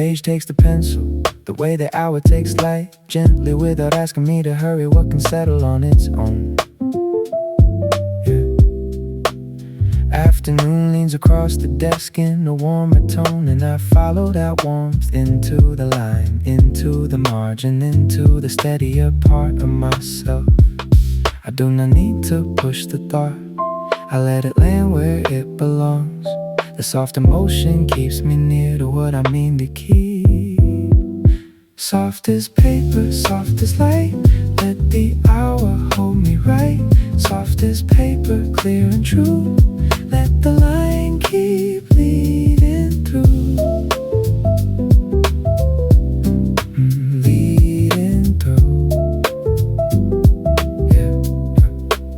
page takes the pencil, the way the hour takes light, gently without asking me to hurry. What can settle on its own? Afternoon leans across the desk in a warmer tone, and I follow that warmth into the line, into the margin, into the steadier part of myself. I do not need to push the thought, I let it land where it belongs. The soft emotion keeps me near to what I mean to keep. Soft as paper, soft as light, let the hour hold me right. Soft as paper, clear and true, let the line keep leading through. Leading through.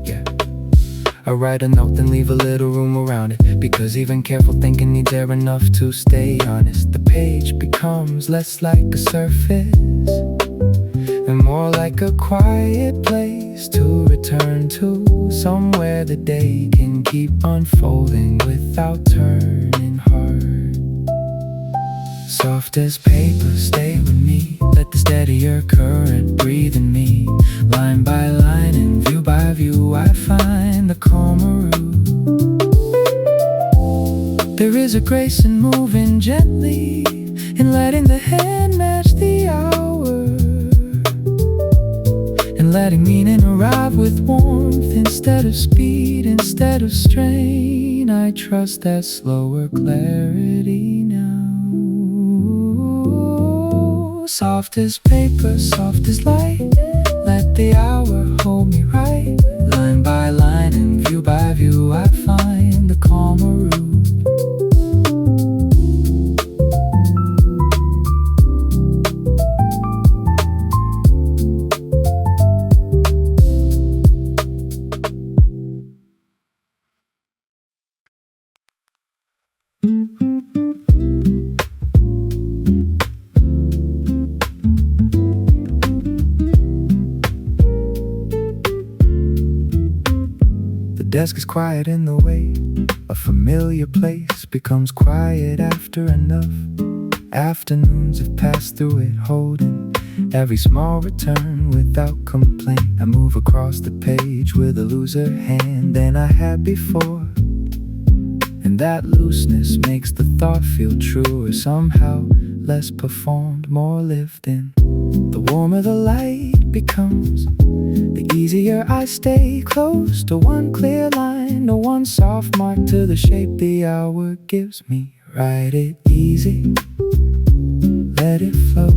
Yeah. I write a note, then leave a little room around it, because even careful thinking needs air enough to stay honest. The page becomes less like a surface and more like a quiet place to return to, somewhere the day can keep unfolding without turning hard. Soft as paper, stay with me, let the steadier current breathe in me. Line by line and view by view, I find the calmer route. There is a grace in moving gently, in letting the hand match the hour, and letting meaning arrive with warmth instead of speed, instead of strain. I trust that slower clarity now. Soft as paper, soft as light, let the hour hold me right. Line by line and view by view, I find the calmer route. The desk is quiet in the way a familiar place becomes quiet after enough. Afternoons have passed through it, holding every small return without complaint. I move across the page with a looser hand than I had before, and that looseness makes the thought feel truer, somehow less performed, more lived in. The warmer the light becomes, the easier I stay close to one clear line, to one soft mark, to the shape the hour gives me. Write it easy, let it flow,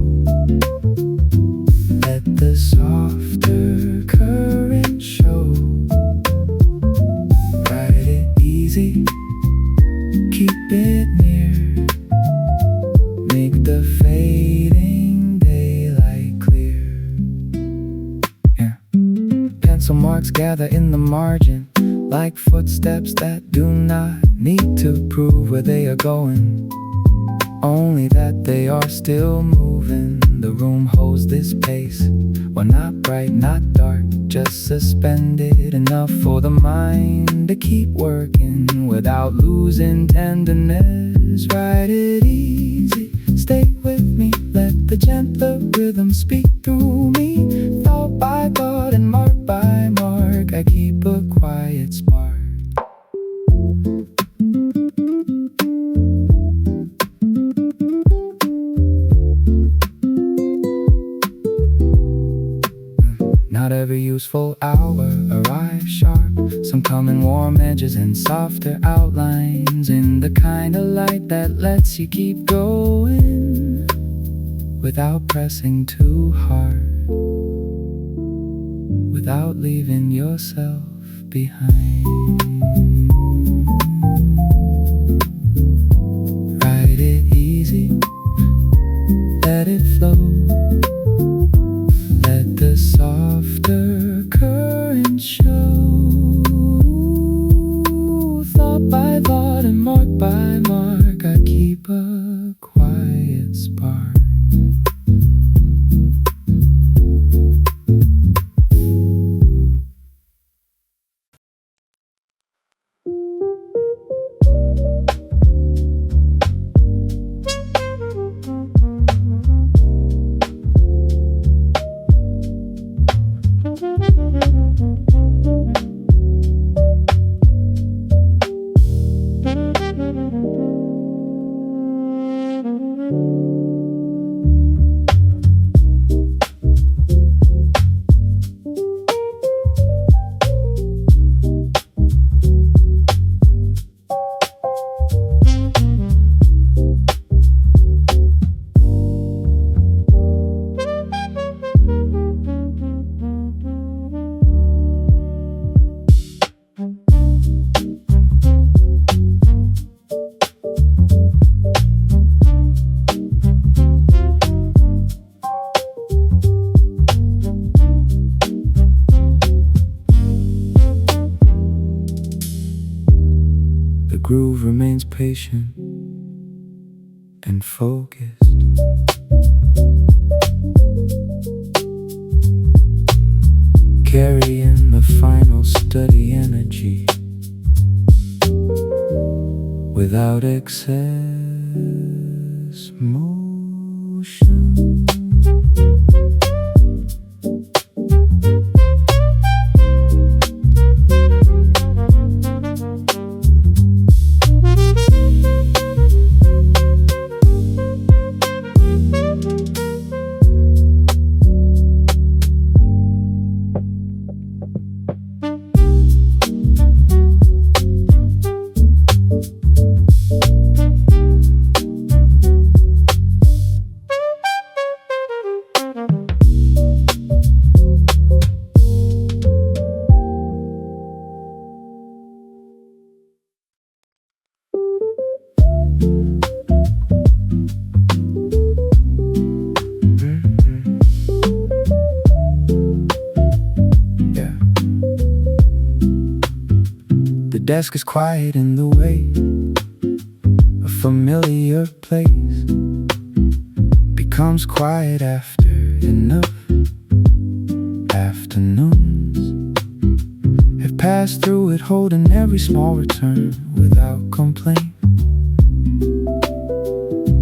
let the softer current show. Write it easy, keep it near, make the fading daylight clear. Yeah. Pencil marks gather in the margin, like footsteps that do not need to prove where they are going, only that they are still moving. The room holds this pace, well, not bright, not dark, just suspended enough for the mind to keep working without losing tenderness. Write it easy, stay with me, let the gentler rhythm speak through me. Thought by thought and mark by mark, I keep a quiet spark. Not every useful hour arrives sharp. Some come in warm edges and softer outlines, in the kind of light that lets you keep going without pressing too hard, without leaving yourself behind. Write it easy, let it flow, let the softer current show. Thought by thought and mark by mark, I keep a quiet spark. groove remains patient and focused. Carrying the final study energy without excess motion. The desk is quiet in the way, a familiar place becomes quiet after enough afternoons have passed through it, holding every small return without complaint.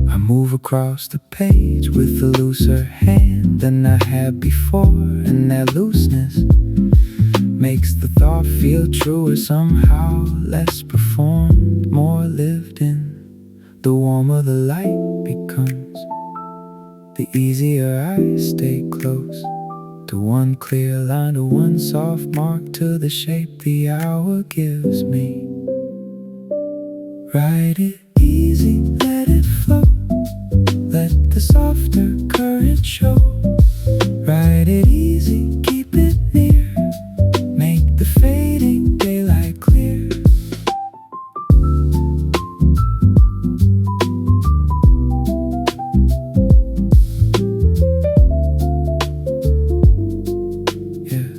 I move across the page with a looser hand than I had before, and that looseness makes the thought feel truer, somehow less performed, more lived in. The warmer the light becomes, the easier I stay close to one clear line, to one soft mark, to the shape the hour gives me. Ride it easy, let it flow, let the softer current show. Ride it easy, keep it near, make the fading daylight clear. Yeah.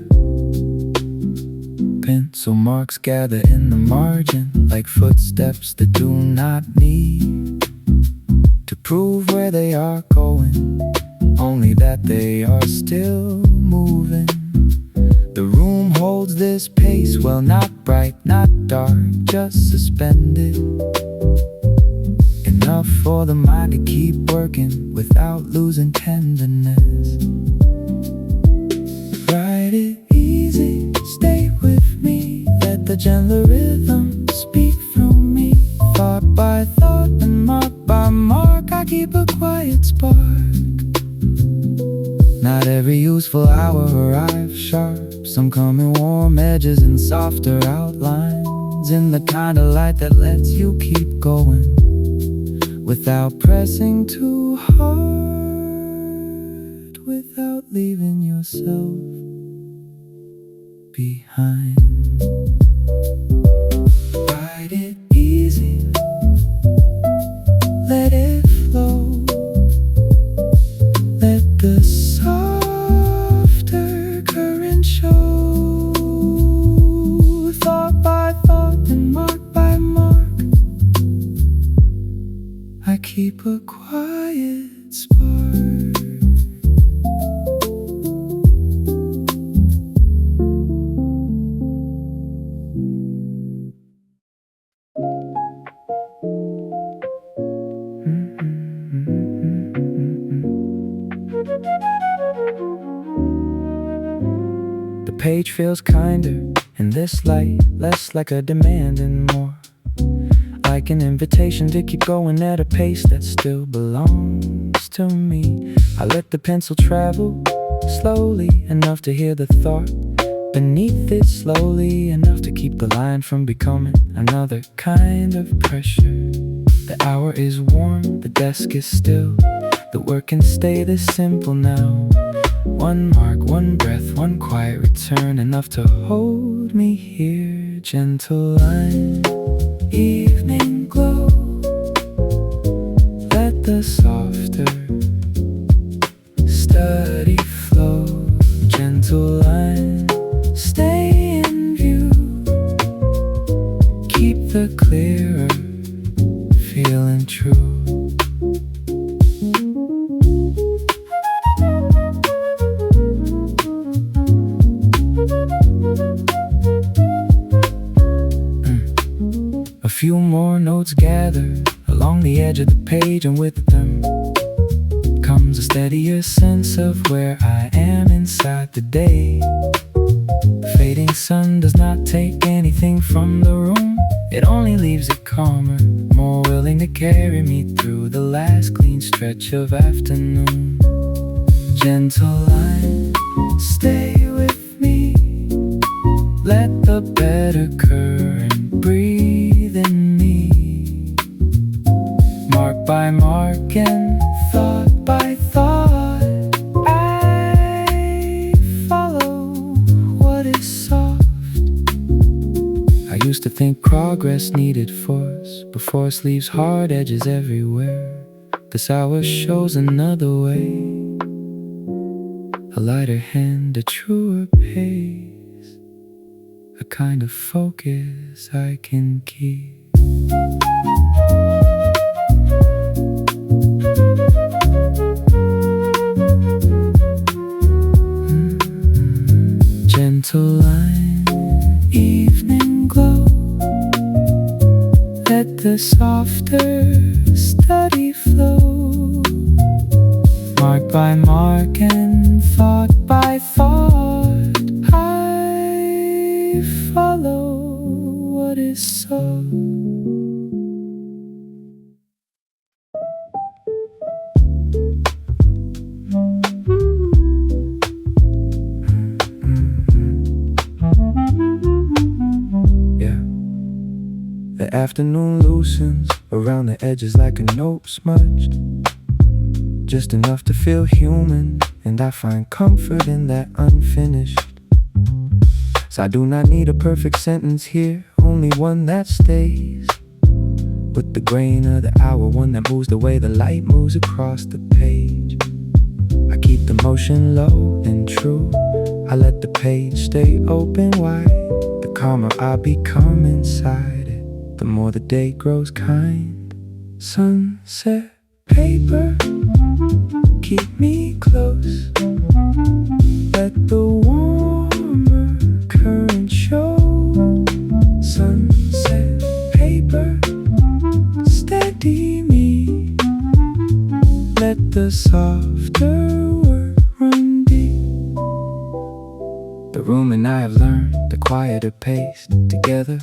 Pencil marks gather in the margin, like footsteps that do not need to prove where they are going, only that they are still moving. The room holds this pace, well, not bright, not dark, just suspended, enough for the mind to keep working without losing tenderness. Ride it easy, stay with me, let the gentler rhythm speak through me. Thought by thought and mark by mark, I keep a quiet spark. Not every useful hour arrives sharp, some come in warm edges and softer outlines, in the kind of light that lets you keep going without pressing too hard, without leaving yourself behind. Ride it easy, let it flow, let the softer current show. Thought by thought and mark by mark, I keep a quiet spark. The page feels kinder in this light, less like a demand and more like an invitation to keep going at a pace that still belongs to me. I let the pencil travel slowly, enough to hear the thought beneath it, slowly enough to keep the line from becoming another kind of pressure. The hour is warm, the desk is still, the work can stay this simple now. One mark, one breath, one quiet return, enough to hold me here. Gentle line, evening glow, let the softer study flow. Gentle line, stay in view, keep the clear few more notes gather along the edge of the page, and with them comes a steadier sense of where I am inside the day. The fading sun does not take anything from the room, it only leaves it calmer, more willing to carry me through the last clean stretch of afternoon. Gentle line, stay with me, let the better current breathe in me. Mark by mark and thought by thought, I follow what is soft. I used to think progress needed force, but force leaves hard edges everywhere. This hour shows another way, a lighter hand, a truer pace, a kind of focus I can keep. Gentle line, evening glow, let the softer study flow. Mark by mark and thought by thought, I follow what is so. Yeah, the afternoon loosens around the edges like a note smudged, just enough to feel human, and I find comfort in that unfinished. So I do not need a perfect sentence here, only one that stays with the grain of the hour, one that moves the way the light moves across the page. I keep the motion low and true, I let the page stay open wide. The calmer I become inside it, the more the day grows kind. Sunset paper, keep me close, let the warmer current show. Sunset paper, steady me, let the softer work run deep. The room and I have learned the quieter pace together,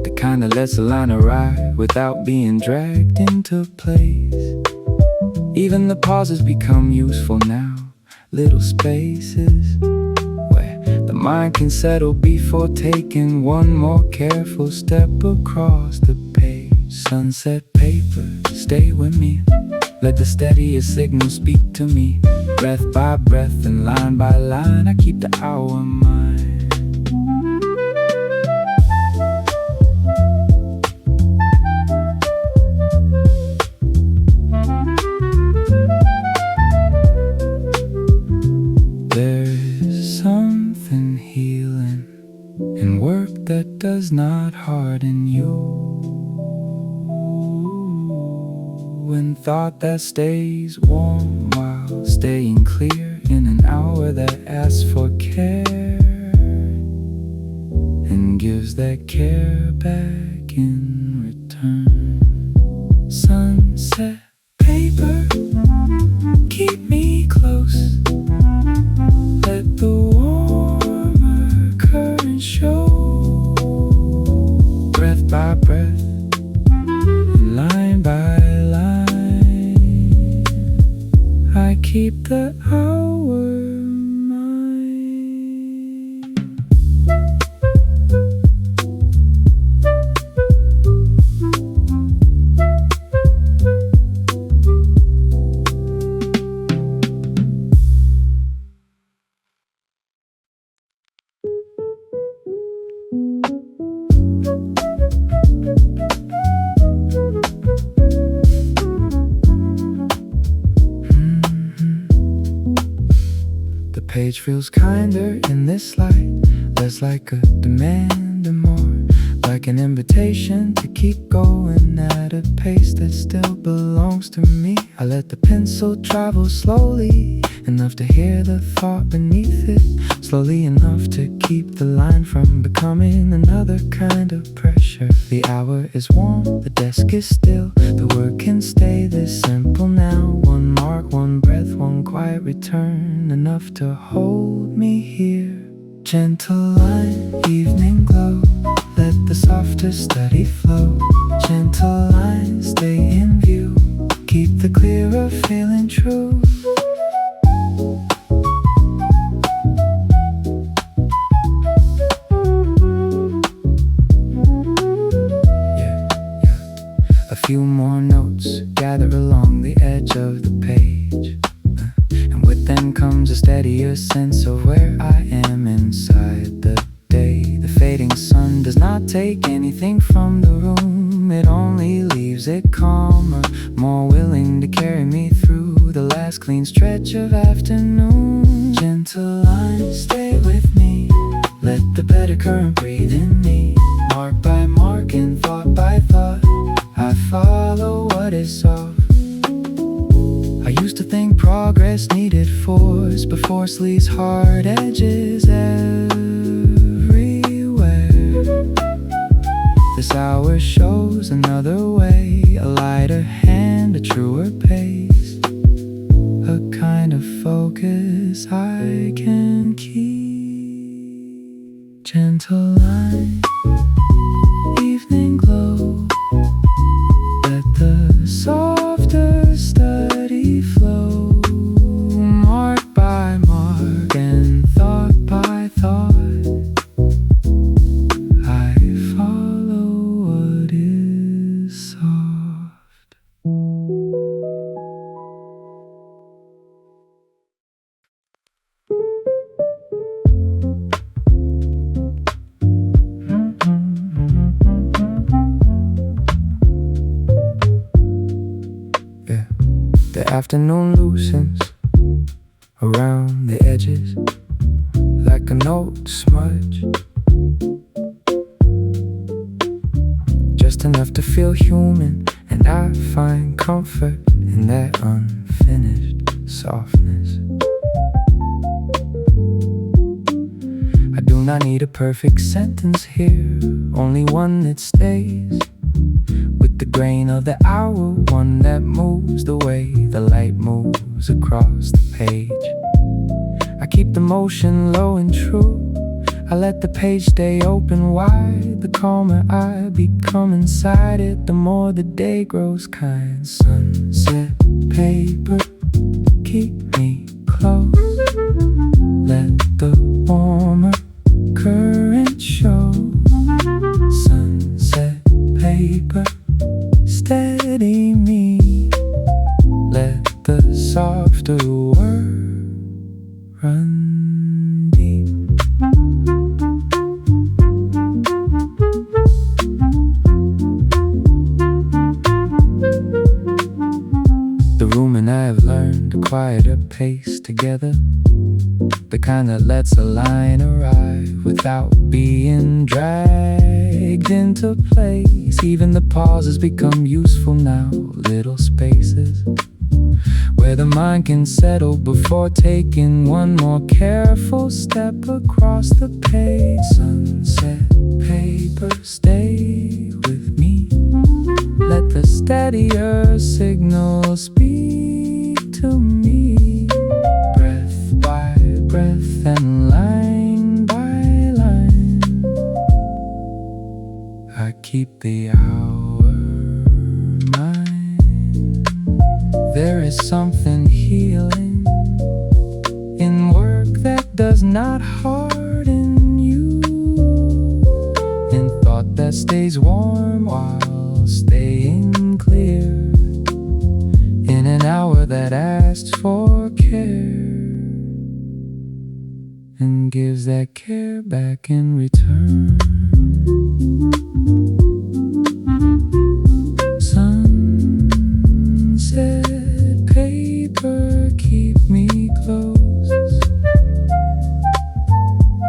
the kind that lets the line arrive without being dragged into place. Even the pauses become useful now, little spaces where the mind can settle before taking one more careful step across the page. Sunset paper, stay with me, let the steadiest signal speak to me. Breath by breath and line by line, I keep the hour in mind. There's something healing in work that does not harden you, in thought that stays warm while staying clear, in an hour that asks for care and gives that care back in return. Sunset paper, keep me close, let the warmer current show. Breath by breath, line by line, I keep the hour in mind. The page feels kinder in this light, less like a demand and more like an invitation to keep going at a pace that still belongs to me. I let the pencil travel slowly enough to hear the thought beneath it, slowly enough to keep the line from becoming another kind of pressure. The hour is warm, the desk is still, the work can stay this simple now. One mark, one breath, one quiet return, enough to hold me here. Gentle line, evening glow, let the softer study flow. Gentle lines stay in view, keep the clearer feeling true. A few more notes gather along the edge of the page, and with them comes a steadier sense of where I am inside the day. The fading sun does not take anything from the room, it only leaves it calmer, more willing to carry me through the last clean stretch of afternoon. Gentle lines stay with me, let the better current breathe in me. Mark by mark and thought by thought, I follow what is soft. I used to think progress needed force, but force leaves hard edges everywhere. This hour shows another way, a lighter hand, a truer pace, a kind of focus I can keep. Gentle line, evening glow, let the softer study flow. Mark by mark and thought by thought, I follow what is soft. The afternoon loosens around the edges like a note smudge, just enough to feel human, and I find comfort in that unfinished softness. I do not need a perfect sentence here, only one that stays with the grain of the hour, one that moves the way the light moves across the page. I keep the motion low and true, I let the page stay open wide. The calmer I become inside it, the more the day grows kind. Sunset paper, keep me close, let the warmer current show. Sunset paper, steady me, let the softer word run deep. The room and I have learned a quieter pace together, the kind that lets a line arrive without being dragged into place. Even the pauses become useful now, little spaces where the mind can settle before taking one more careful step across the page. Sunset paper, stay with me, let the steadier signal speak to me. Breath by breath and line by line, I keep the hour mine. There is something healing in work that does not harden you, in thought that stays warm while staying clear, in an hour that asks for care and gives that care back in return. Sunset paper, keep me close,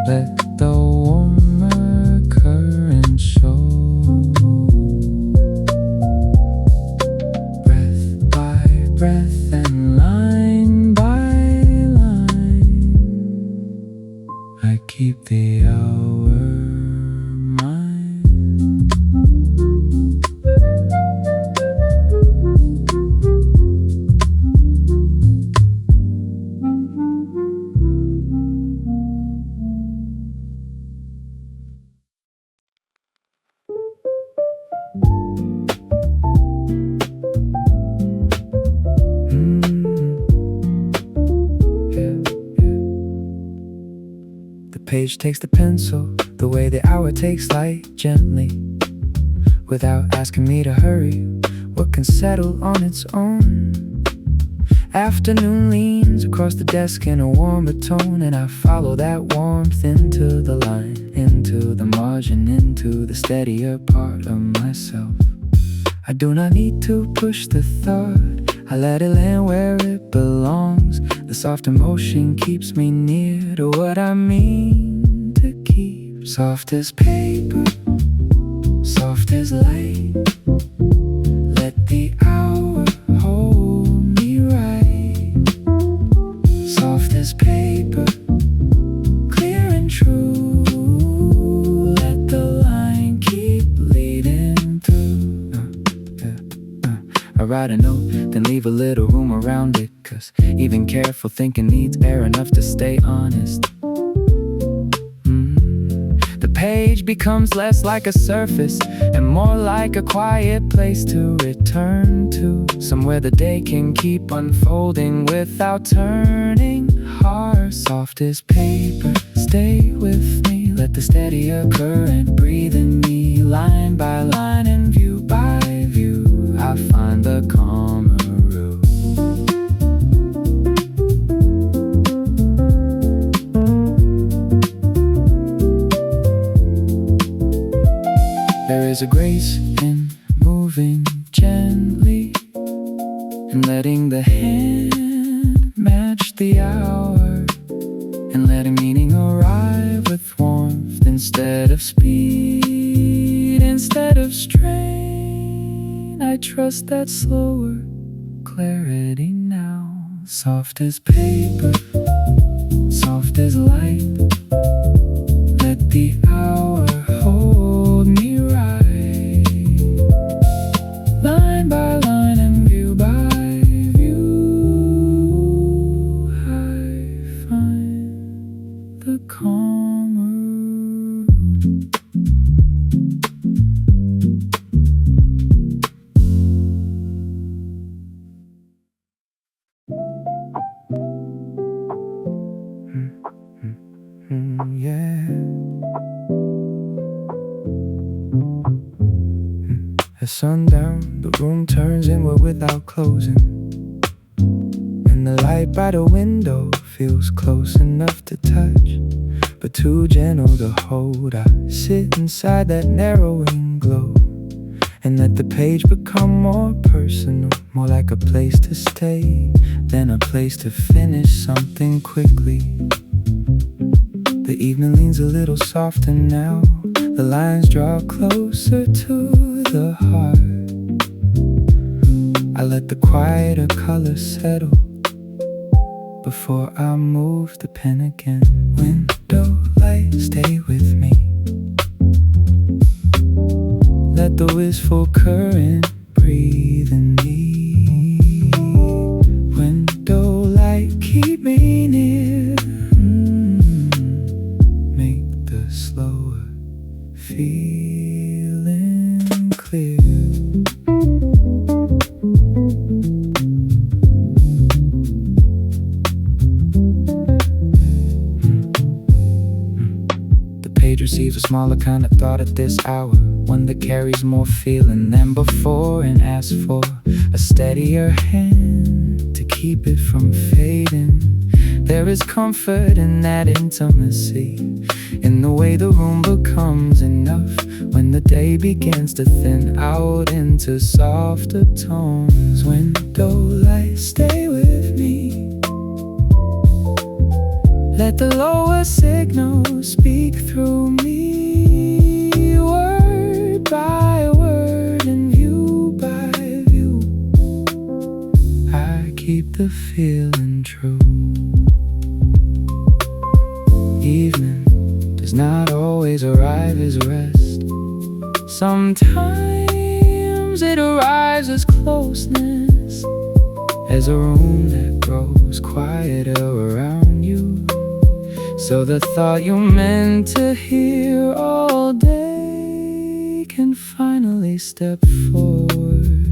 let the warmer current show. Breath by breath and line by page takes the pencil, the way the hour takes light gently. Without asking me to hurry, what can settle on its own? Afternoon leans across the desk in a warmer tone, and I follow that warmth into the line, into the margin, into the steadier part of myself. I do not need to push the thought, I let it land where it belongs. The soft emotion keeps me near to what I mean to keep. Soft as paper, soft as light, let the hour hold me right. Soft as paper, clear and true, let the line keep leading through. I write a note, then leave a little room around it, 'cause even careful thinking needs air enough to stay honest. The page becomes less like a surface and more like a quiet place to return to, somewhere the day can keep unfolding without turning hard. Soft as paper, stay with me, let the steadier current breathe in me. Line by line and view by view, I find the calmer route. There is a grace in moving gently and letting the hand match the hour, and letting meaning arrive with warmth instead of speed, instead of strain. I trust that slower clarity now. Soft as paper, soft as light, let the hour hold me right. Line by line and view by view, I find the calmer. At sundown, the room turns inward without closing, and the light by the window feels close enough to touch, but too gentle to hold. I sit inside that narrowing glow and let the page become more personal, more like a place to stay than a place to finish something quickly. The evening leans a little softer now, the lines draw closer to the heart. I let the quieter colors settle before I move the pen again. Window light, stay with me, let the wistful current breathe in me. Window light, keep me near, make the slower feeling clear. The page receives a smaller kind of thought at this hour, one that carries more feeling than before, and asks for a steadier hand to keep it from fading. There is comfort in that intimacy, in the way the room becomes enough when the day begins to thin out into softer tones. Window light, stay with me, let the lower signals speak through me, word by word and view by view. I keep the feeling true. Evening does not always arrive as rest. Sometimes it arrives as closeness, as a room that grows quieter around you, so the thought you meant to hear all day can finally step forward.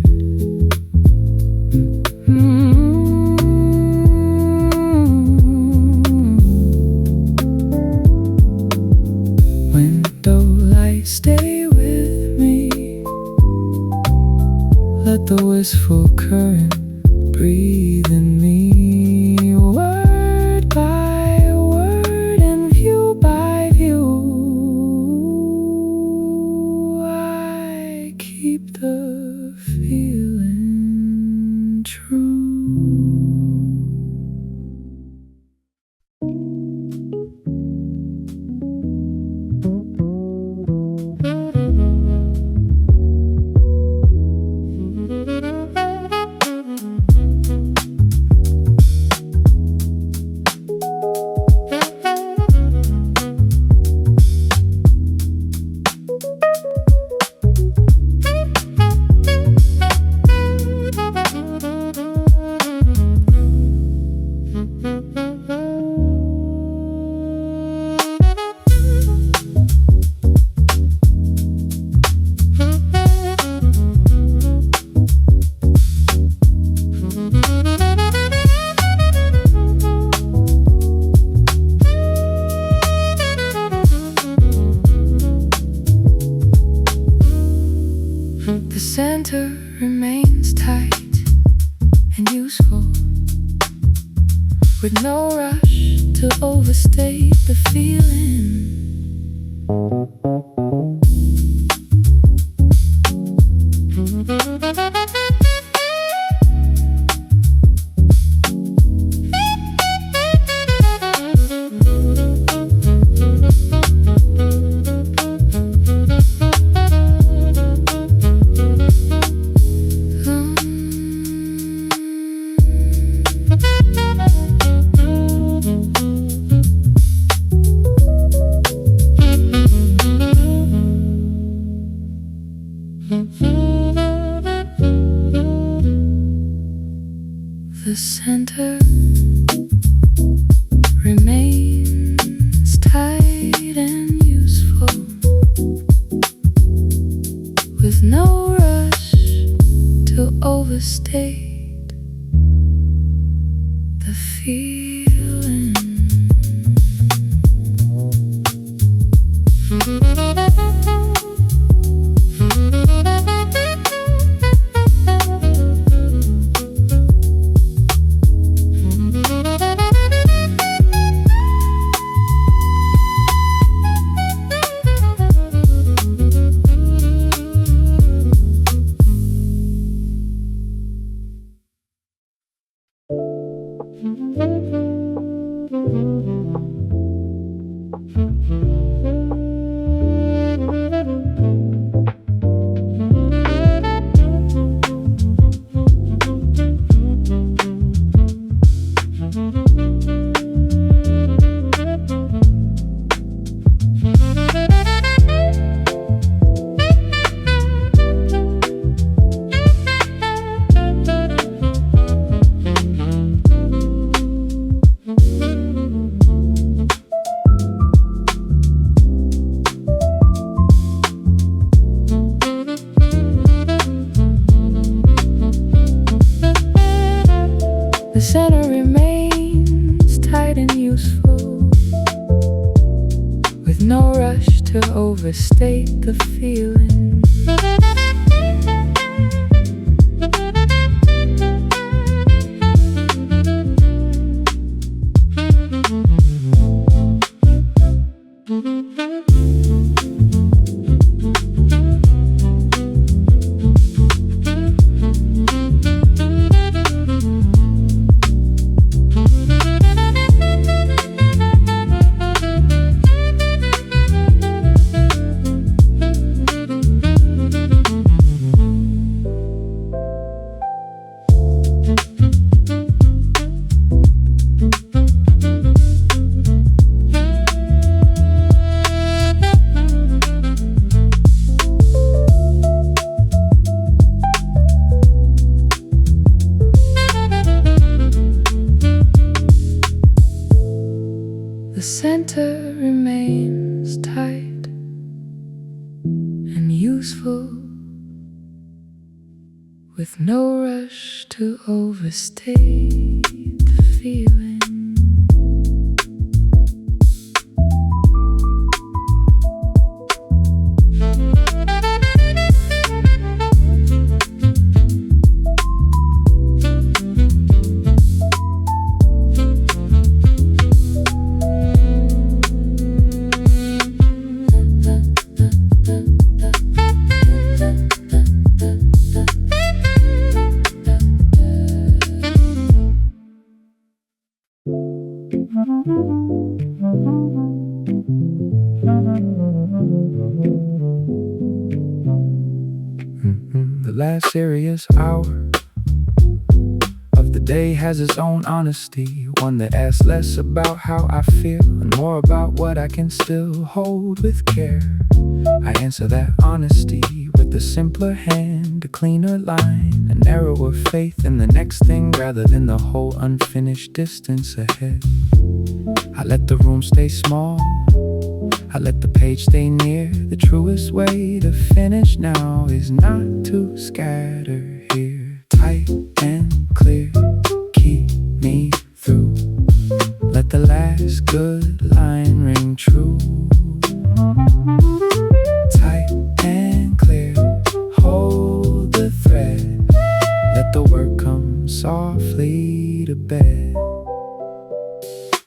center remains tight and useful, with no rush to overstate the feeling. The center remains tight and useful, with no rush to overstate the feeling. The center remains tight and useful, with no rush to overstate the feeling. The center remains tight and useful, with no rush to overstate the feeling. The last serious hour of the day has its own honesty, one that asks less about how I feel and more about what I can still hold with care. I answer that honesty with a simpler hand, a cleaner line, a narrower faith in the next thing rather than the whole unfinished distance ahead. I let the room stay small, I let the page stay near. The truest way to finish now is not to scatter here. Tight and clear, keep me through. Let the last good line ring true. Tight and clear, hold the bed.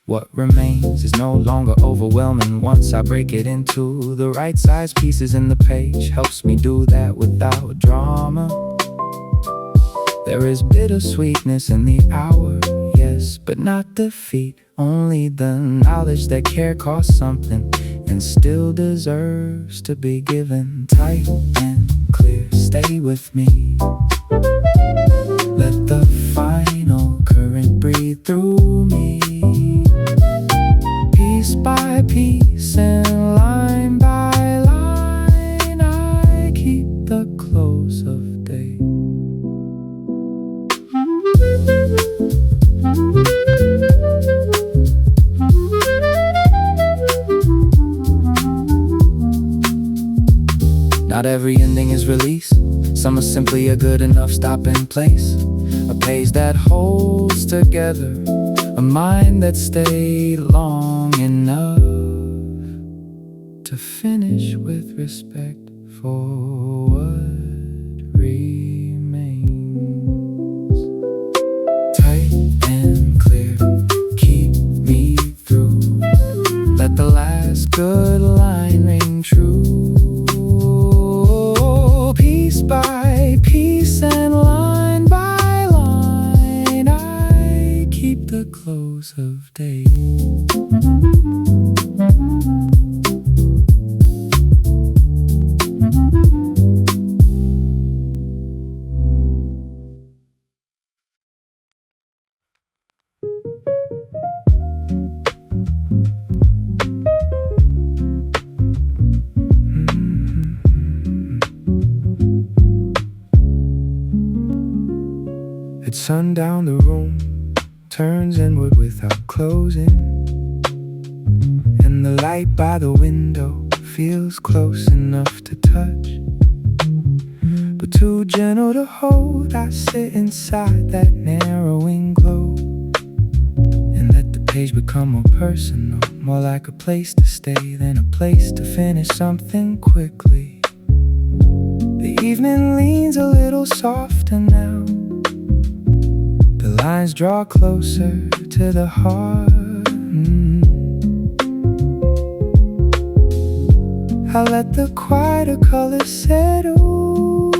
What remains is no longer overwhelming once I break it into the right size pieces, and the page helps me do that without drama. There is bittersweetness in the hour, yes, but not defeat. Only the knowledge that care costs something and still deserves to be given. Tight and clear, stay with me. Let the final current breathe through me. Piece by piece and line by line, I keep the close of day. Not every ending is release. Some are simply a good enough stopping place. A page that holds together, a mind that stayed long enough to finish with respect for what remains. Tight and clear, keep me through. Let the last good line ring true. Piece by piece and line by line, I keep the close of day. At sundown the room turns inward without closing, and the light by the window feels close enough to touch, but too gentle to hold. I sit inside that narrowing glow and let the page become more personal, more like a place to stay than a place to finish something quickly. The evening leans a little softer now. The lines draw closer to the heart. I let the quieter colors settle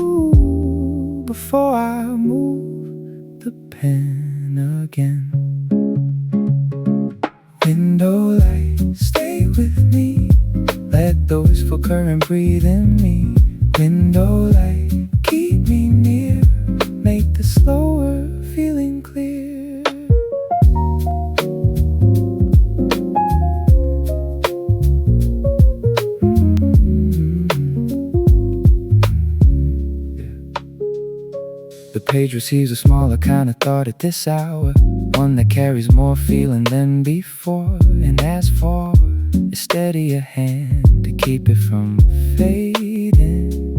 before I move the pen again. Window light, stay with me. Let the wistful current breathe in me. Window light, keep me near. Make the slower feeling clear. The page receives a smaller kind of thought at this hour, one that carries more feeling than before, and asks for a steadier hand to keep it from fading.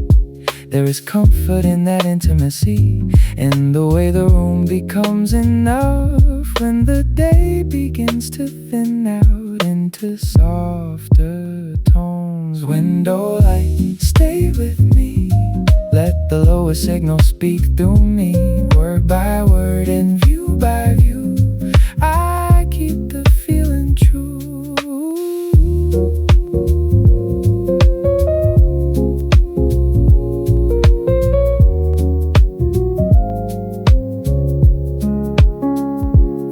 There is comfort in that intimacy, in the way the room becomes enough when the day begins to thin out into softer tones. Window light, stay with me. Let the lower signal speak through me, word by word and view by view. I keep the feeling true.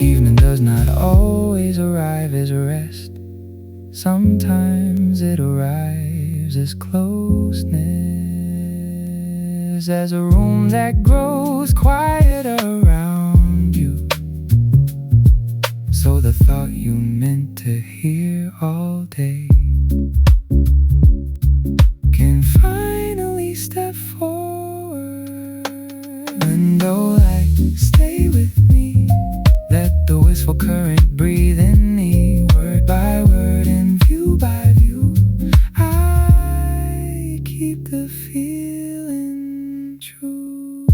Evening does not always arrive as rest. Sometimes it arrives as closeness, as a room that grows quiet around you. So the thought you meant to hear all day can finally step forward. Window light, stay with me. Let the wistful current breathe in me, word by word and view by view. I keep the feeling true.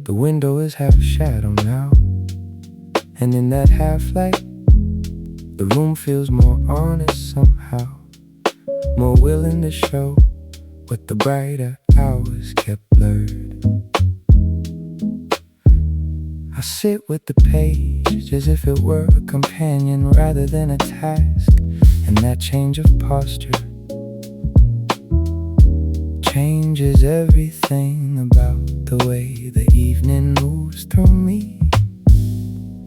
The window is half shadow now, and in that half light, the room feels more honest somehow, more willing to show what the brighter hours kept blurred. I sit with the page as if it were a companion rather than a task, and that change of posture changes everything about the way the evening moves through me.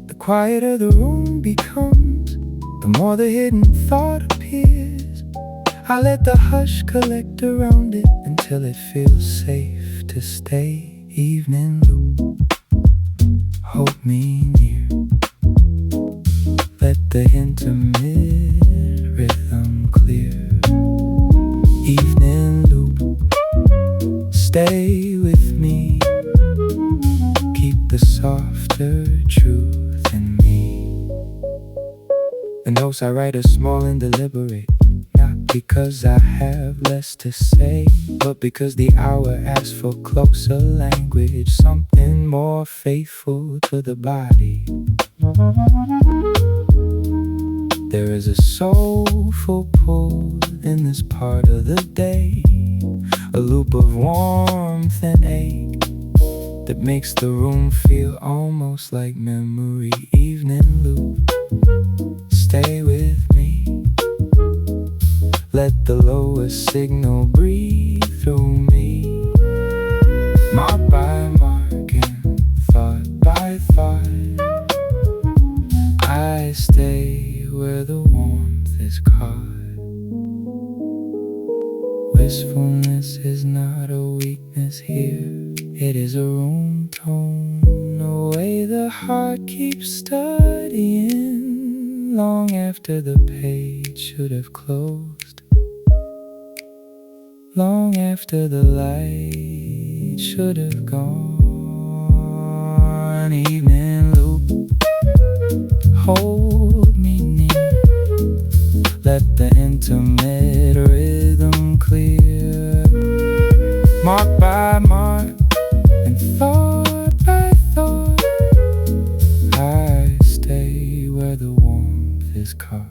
The quieter the room becomes, the more the hidden thought appears. I let the hush collect around it until it feels safe to stay. Evening loop, hold me near. Let the intimate rhythm clear. Evening loop, stay with me. Keep the softer truth in me. The notes I write are small and deliberate, not because I have less to say, but because the hour asks for closer language, something more faithful to the body. There is a soulful pull in this part of the day, a loop of warmth and ache that makes the room feel almost like memory. Evening loop, stay with me. Let the lower signal breathe through me. Mark by mark and thought by thought, I stay where the warmth is caught. Wistfulness is not a weakness here, it is a room tone, a way the heart keeps studying long after the page should have closed, long after the light should have gone. Evening loop, hold me near. Let the intimate rhythm clear. Mark by mark and thought by thought, I stay where the warmth is caught.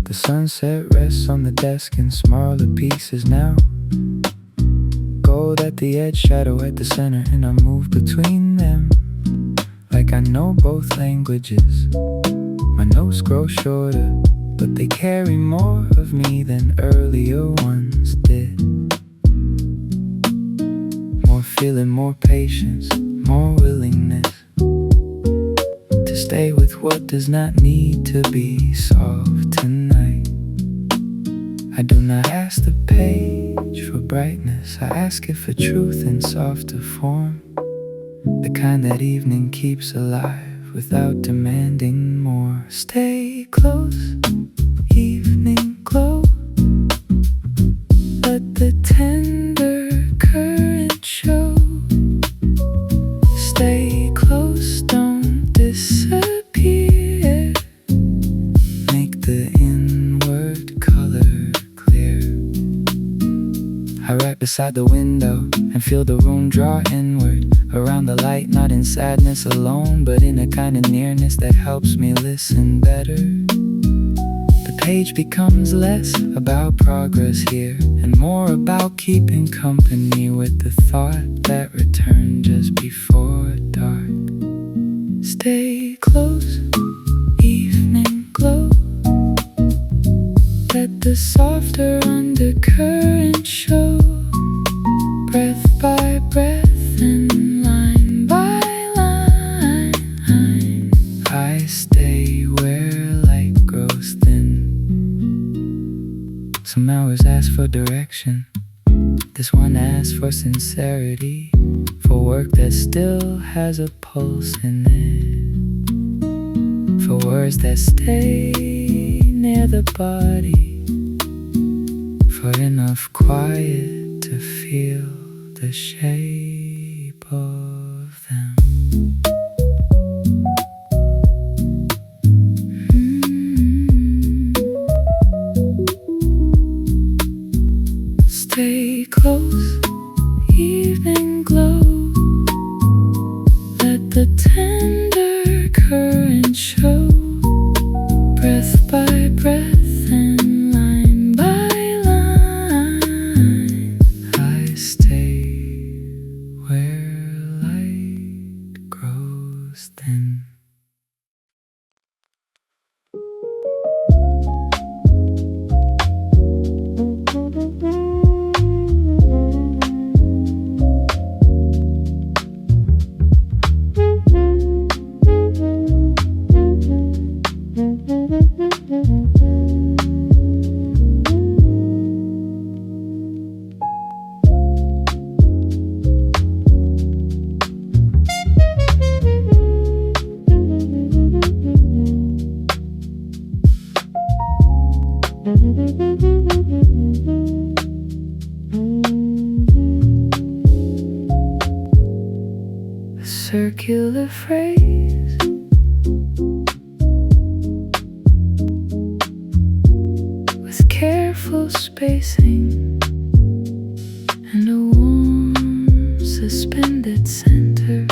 The sunset rests on the desk in smaller pieces now. Gold at the edge, shadow at the center, and I move between them like I know both languages. My notes grow shorter, but they carry more of me than earlier ones did. More feeling, more patience, more willingness to stay with what does not need to be solved tonight. I do not ask the page for brightness, I ask it for truth in softer form, the kind that evening keeps alive without demanding more. Stay close, evening glow. Let the tender current show. Stay close, don't disappear. Make the inward color clear. I write beside the window and feel the room draw inward, around the light, not in sadness alone, but in a kind of nearness that helps me listen better. The page becomes less about progress here and more about keeping company with the thought that returned just before dark. Stay close, evening glow. Let the softer undercurrent show, breath by breath and line by line. I stay where light grows thin. Some hours ask for direction, this one asks for sincerity, work that still has a pulse in it, for words that stay near the body, for enough quiet to feel the shape of them. Stay close, evening glow. Let the tender current show, breath by breath and line by line. I stay where light grows thin. A circular phrase, with careful spacing and a warm suspended center.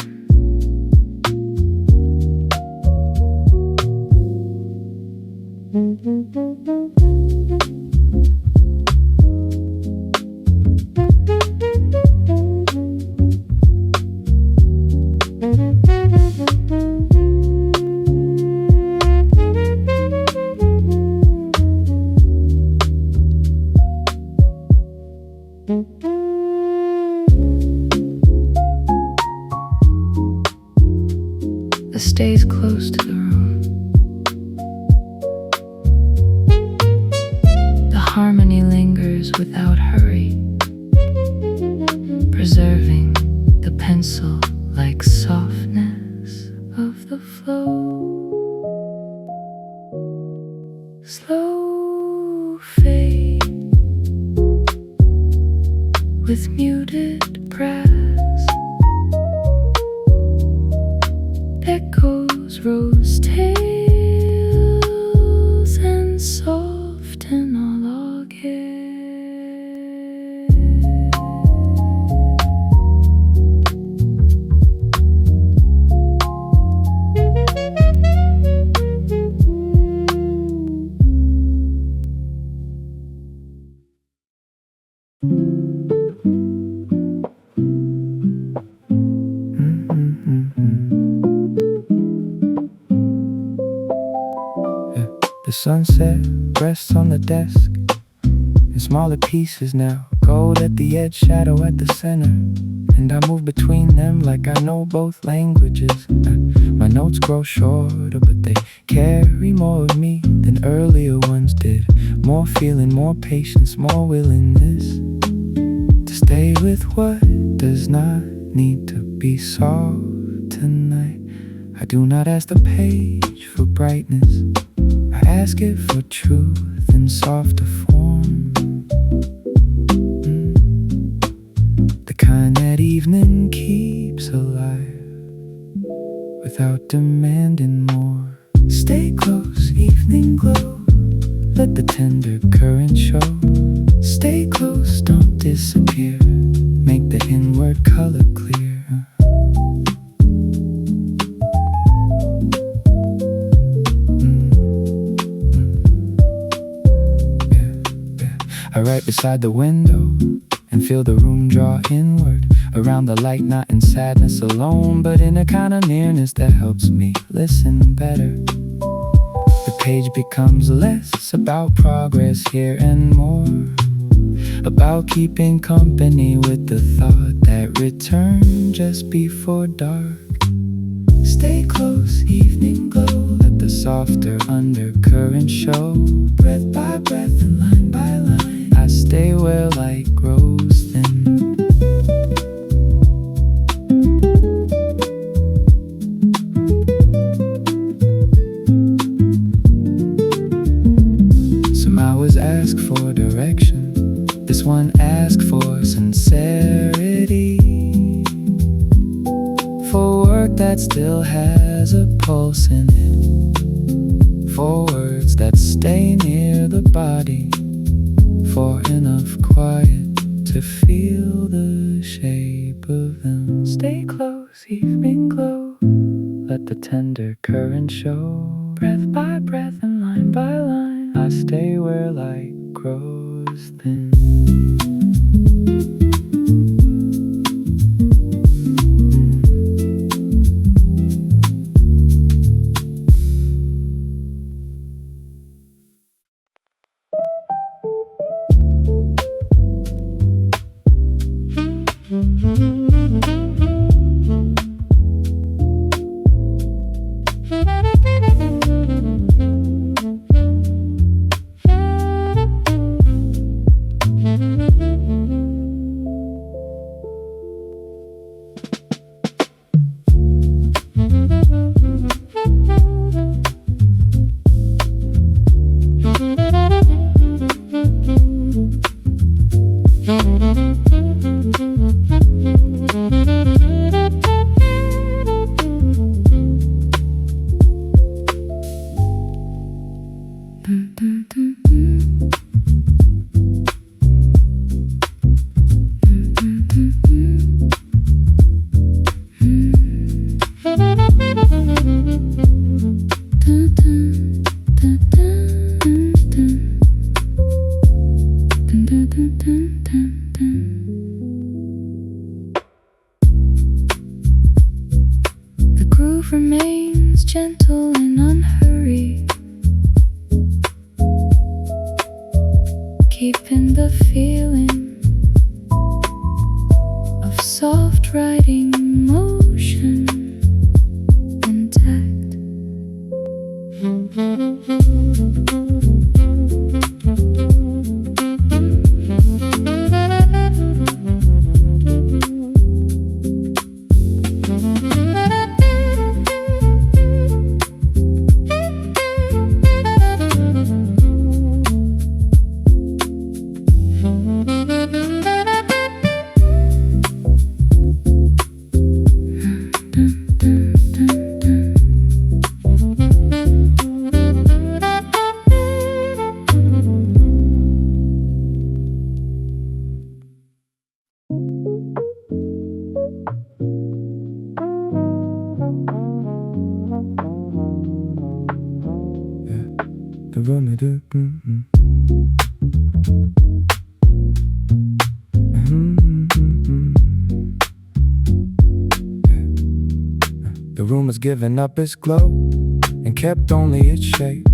The stays close to the room. The harmony lingers without hurry, preserving the pencil-like softness of the flow. Slow fade with muted brass, echoes rose tails and soften all August. The sunset rests on the desk in smaller pieces now. Gold at the edge, shadow at the center, and I move between them like I know both languages. My notes grow shorter, but they carry more of me than earlier ones did. More feeling, more patience, more willingness to stay with what does not need to be solved tonight. I do not ask the page for brightness, I ask it for truth in softer form. The kind that evening keeps alive without demanding more. Stay close, evening glow. Let the tender current show. Stay close, don't disappear. Make the inward color clear. I write beside the window and feel the room draw inward, around the light, not in sadness alone, but in a kind of nearness that helps me listen better. The page becomes less about progress here and more about keeping company with the thought that return just before dark. Stay close, evening glow. Let the softer undercurrent show, breath by breath and line by line. I stay where light grows thin. that still has a pulse in it, for words that stay near the body, for enough quiet to feel the shape of them. Stay close, evening glow, let the tender current show. Breath by breath and line by line, I stay where light grows thin. The groove remains gentle and unhurried, keeping the feeling of soft riding motion intact. The room do The room has given up its glow and kept only its shape,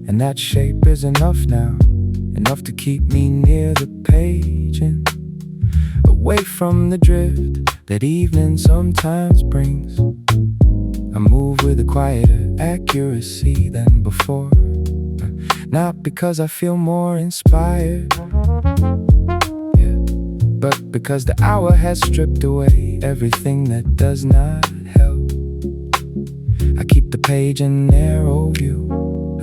and that shape is enough now, enough to keep me near the page and away from the drift that evening sometimes brings. I move with a quieter accuracy than before, not because I feel more inspired, but because the hour has stripped away everything that does not help. I keep the page in narrow view,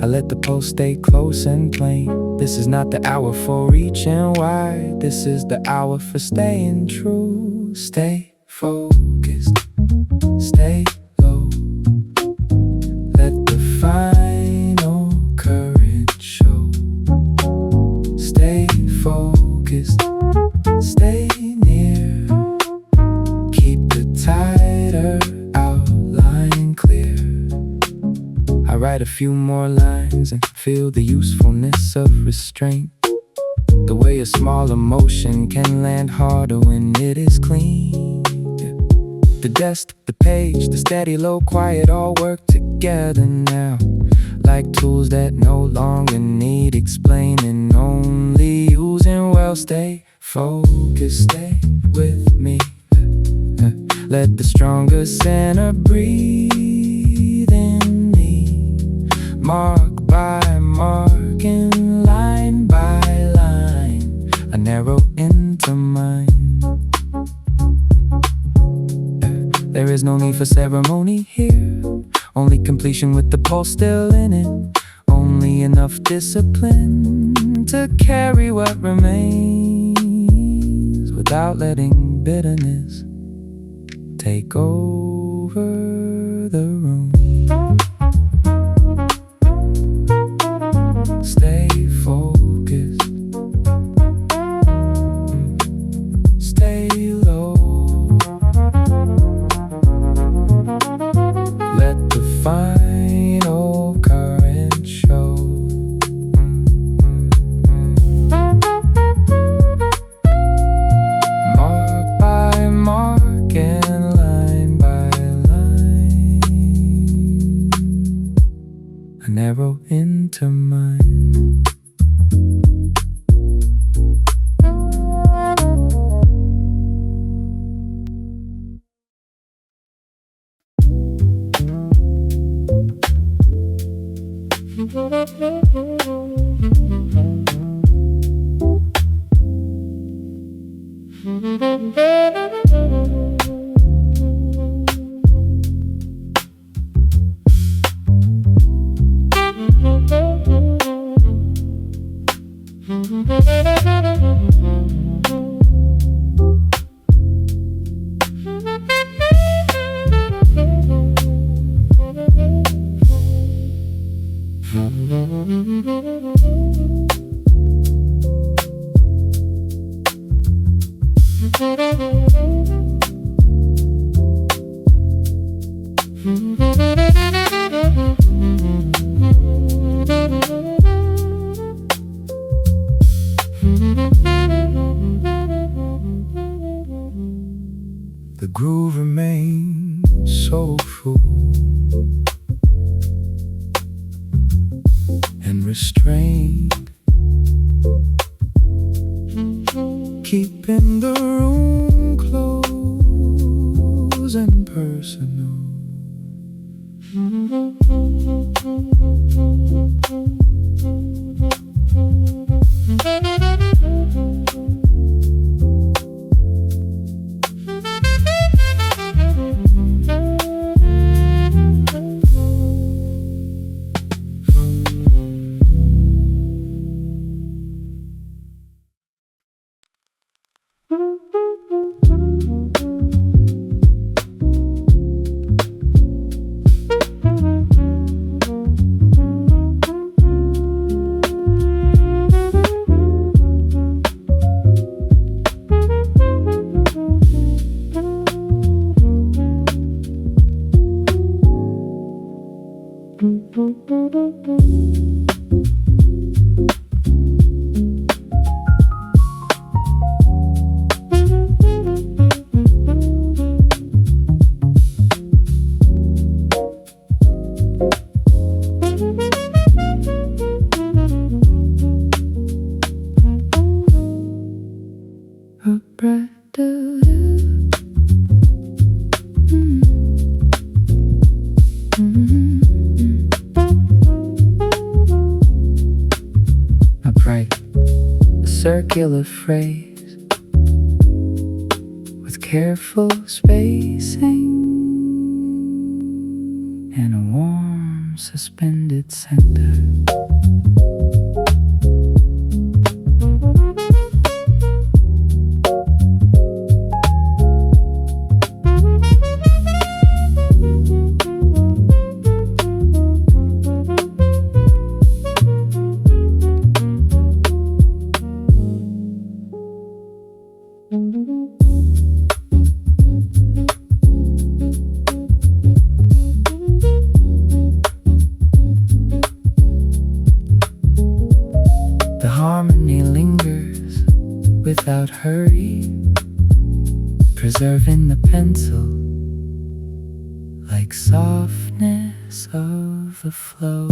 I let the pulse stay close and plain. This is not the hour for reaching wide, this is the hour for staying true. Stay focused, stay low, let the final current show. Stay focused, stay near, keep the tighter outline clear. I write a few more lines and feel the usefulness of restraint, the way a small emotion can land harder when it is clean. The desk, the page, the steady low quiet all work together now, like tools that no longer need explaining, only using well. Stay focused, stay with me, let the stronger center breathe in me, mark by mark and line by line, I narrow into mine. There is no need for ceremony here, only completion with the pulse still in it, only enough discipline to carry what remains without letting bitterness take over. over the room. Stay focused. Stay low. Let the final current show. Mark by mark and line by line, an arrow into mine. The groove remains soulful and restrained, keeping the room close and personal. A bright circular phrase with careful spacing and a warm suspended center. The harmony lingers without hurry, preserving the pencil like softness of the flow.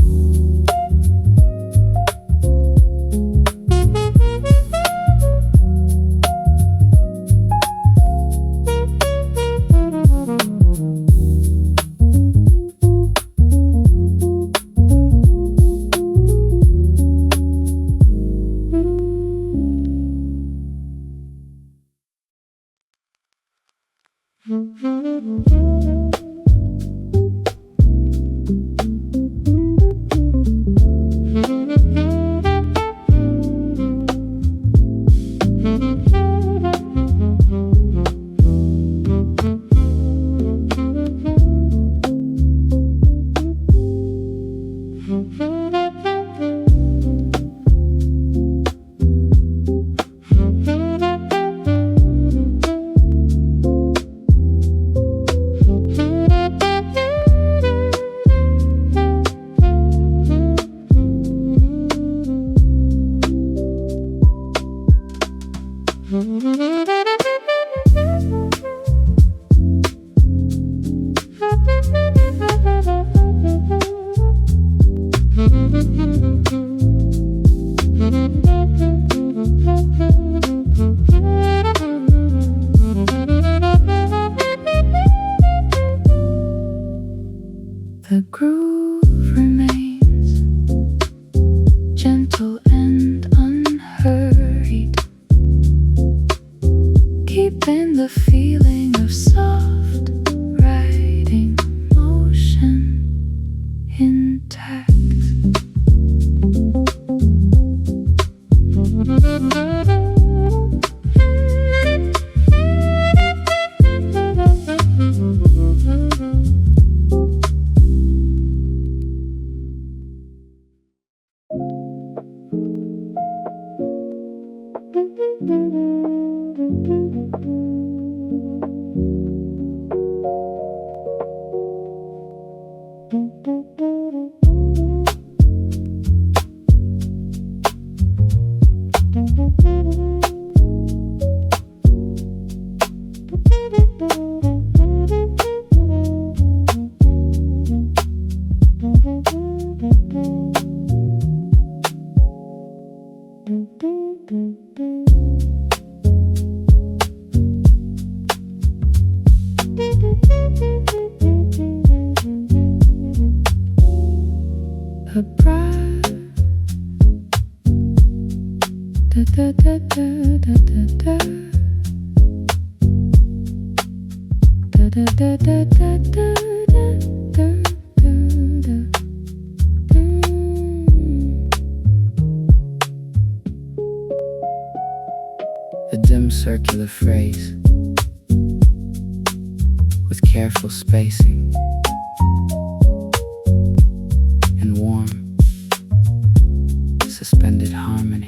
The groove remains gentle and unhurried, keeping the feeling of soft riding motion intact. A bright da da da da da da da da da da da da da. A dim circular phrase with careful spacing and warm, suspended harmony.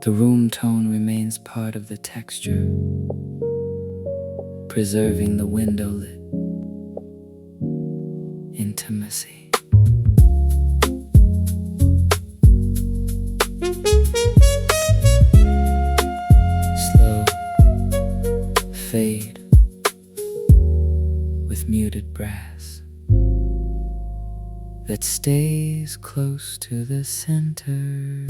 The room tone remains part of the texture, preserving the windowlit intimacy. Slow fade with muted brass that stays close to the center.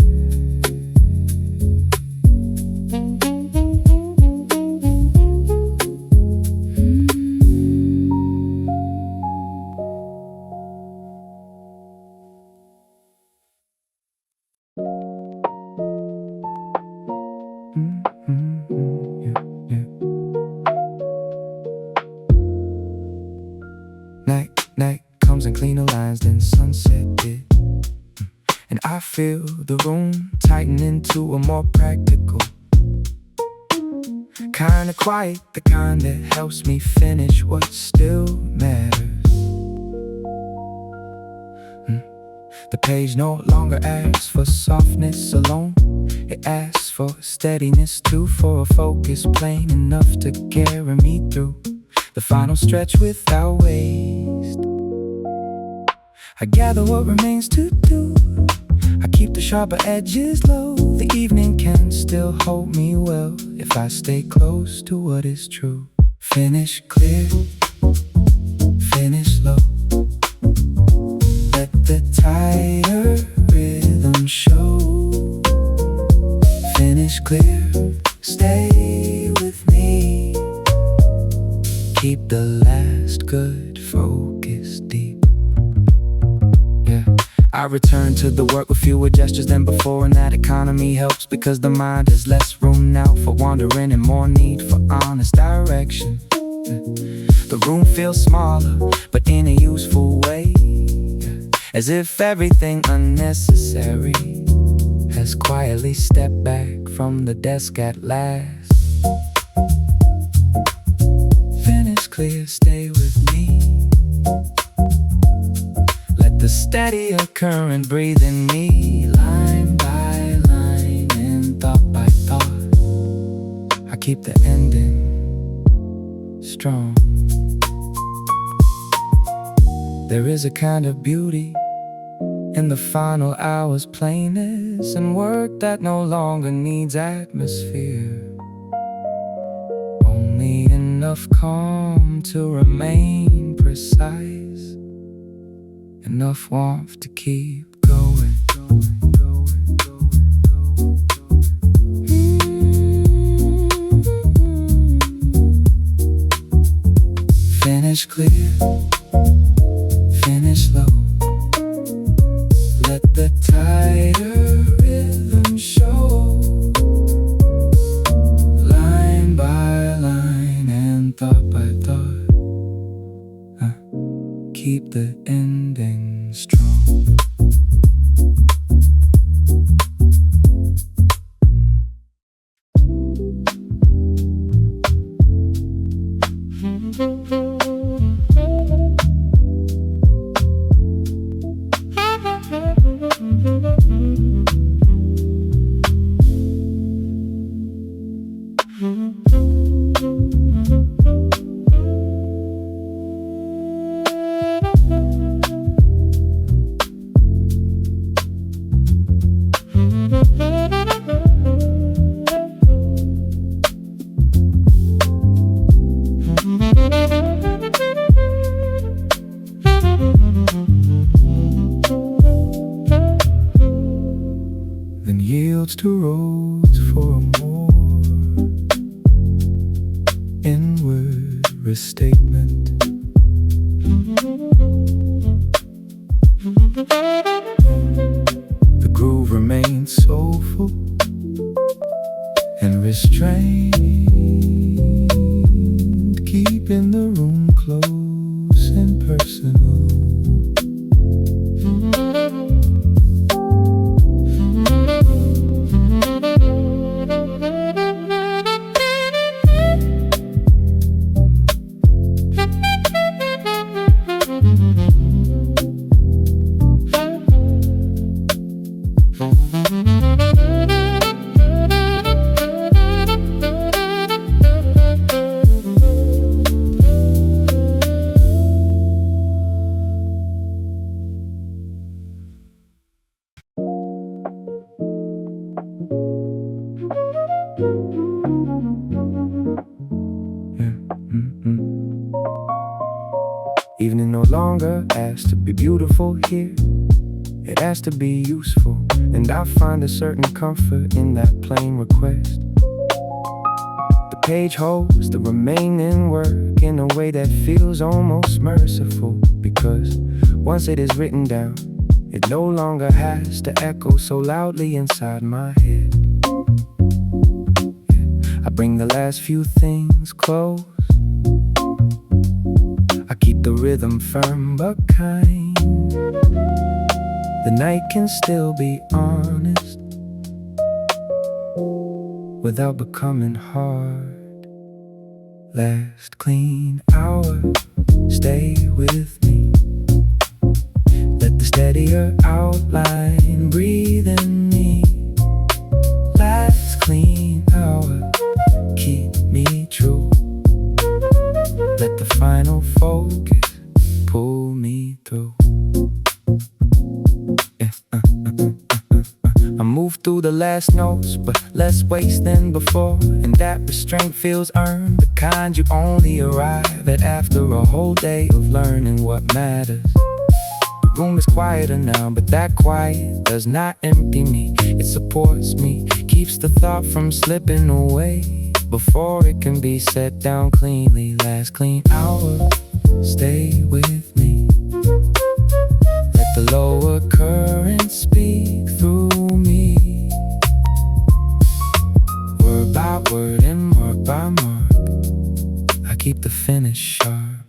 Night comes and clean the lines, then sunset hit, and I feel the room tighten into a more practical kind of quiet, the kind that helps me finish what still matters. The page no longer asks for softness alone, it asks for steadiness too, for a focus plain enough to carry me through the final stretch without waste. I gather what remains to do, I keep the sharper edges low. The evening can still hold me well if I stay close to what is true. Finish clear, finish low, let the tighter rhythm show. Finish clear, stay with me, keep the last good focus deep. I return to the work with fewer gestures than before, and that economy helps because the mind has less room now for wandering and more need for honest direction. The room feels smaller, but in a useful way, as if everything unnecessary has quietly stepped back from the desk at last. Finish clear, stay with me, let the steadier current breathe in me. keep the ending strong. There is a kind of beauty in the final hour's plainness and work that no longer needs atmosphere. Only enough calm to remain precise, enough warmth to keep going. Finish clear, finish low. Let the tighter rhythm show, line by line and thought by thought. Keep the ending strong. Then yields to roads for a more inward restatement. The groove remains soulful and restrained, keeping the room close and personal. Evening no longer has to be beautiful here, it has to be useful, and I find a certain comfort in that plain request. The page holds the remaining work in a way that feels almost merciful, because once it is written down, it no longer has to echo so loudly inside my head. I bring the last few things close, I keep the rhythm firm but kind. The night can still be honest without becoming hard. Last clean hour, stay with me. Let the steadier outline breathe in me. Last clean hour, keep me true. Let the final focus pull me through. I move through the last notes, but less waste than before, and that restraint feels earned, the kind you only arrive at after a whole day of learning what matters. The room is quieter now, but that quiet does not empty me. It supports me, keeps the thought from slipping away before it can be set down cleanly. Last clean hour, stay with me. Let the lower current speak through me. Word by word and mark by mark, I keep the finish sharp.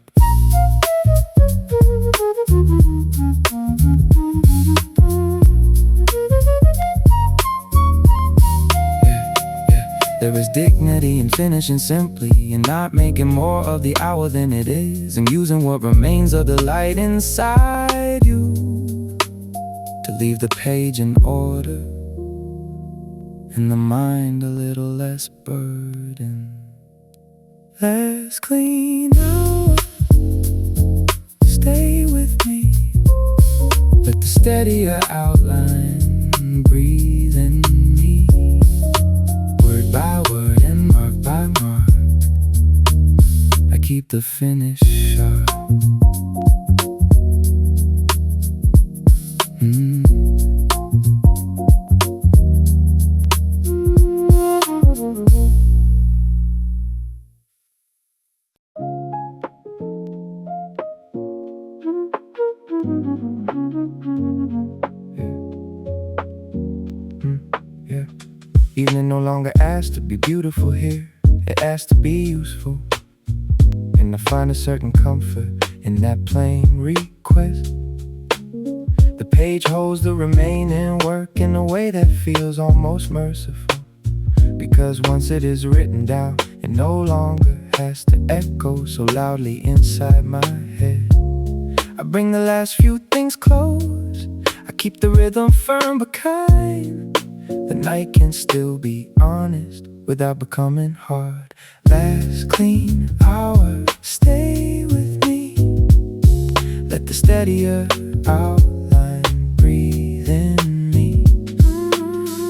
There is dignity in finishing simply, and not making more of the hour than it is, and using what remains of the light inside you to leave the page in order and the mind a little less burdened. Let's clean out, stay with me. Let the steadier outline breathe in me. Word by word and mark by mark, I keep the finish sharp. Evening no longer asks to be beautiful here, it asks to be useful. And I find a certain comfort in that plain request. The page holds the remaining work in a way that feels almost merciful, because once it is written down, it no longer has to echo so loudly inside my head. I bring the last few things close, I keep the rhythm firm but kind. The night can still be honest without becoming hard. Last clean hour, stay with me. Let the steadier outline breathe in me.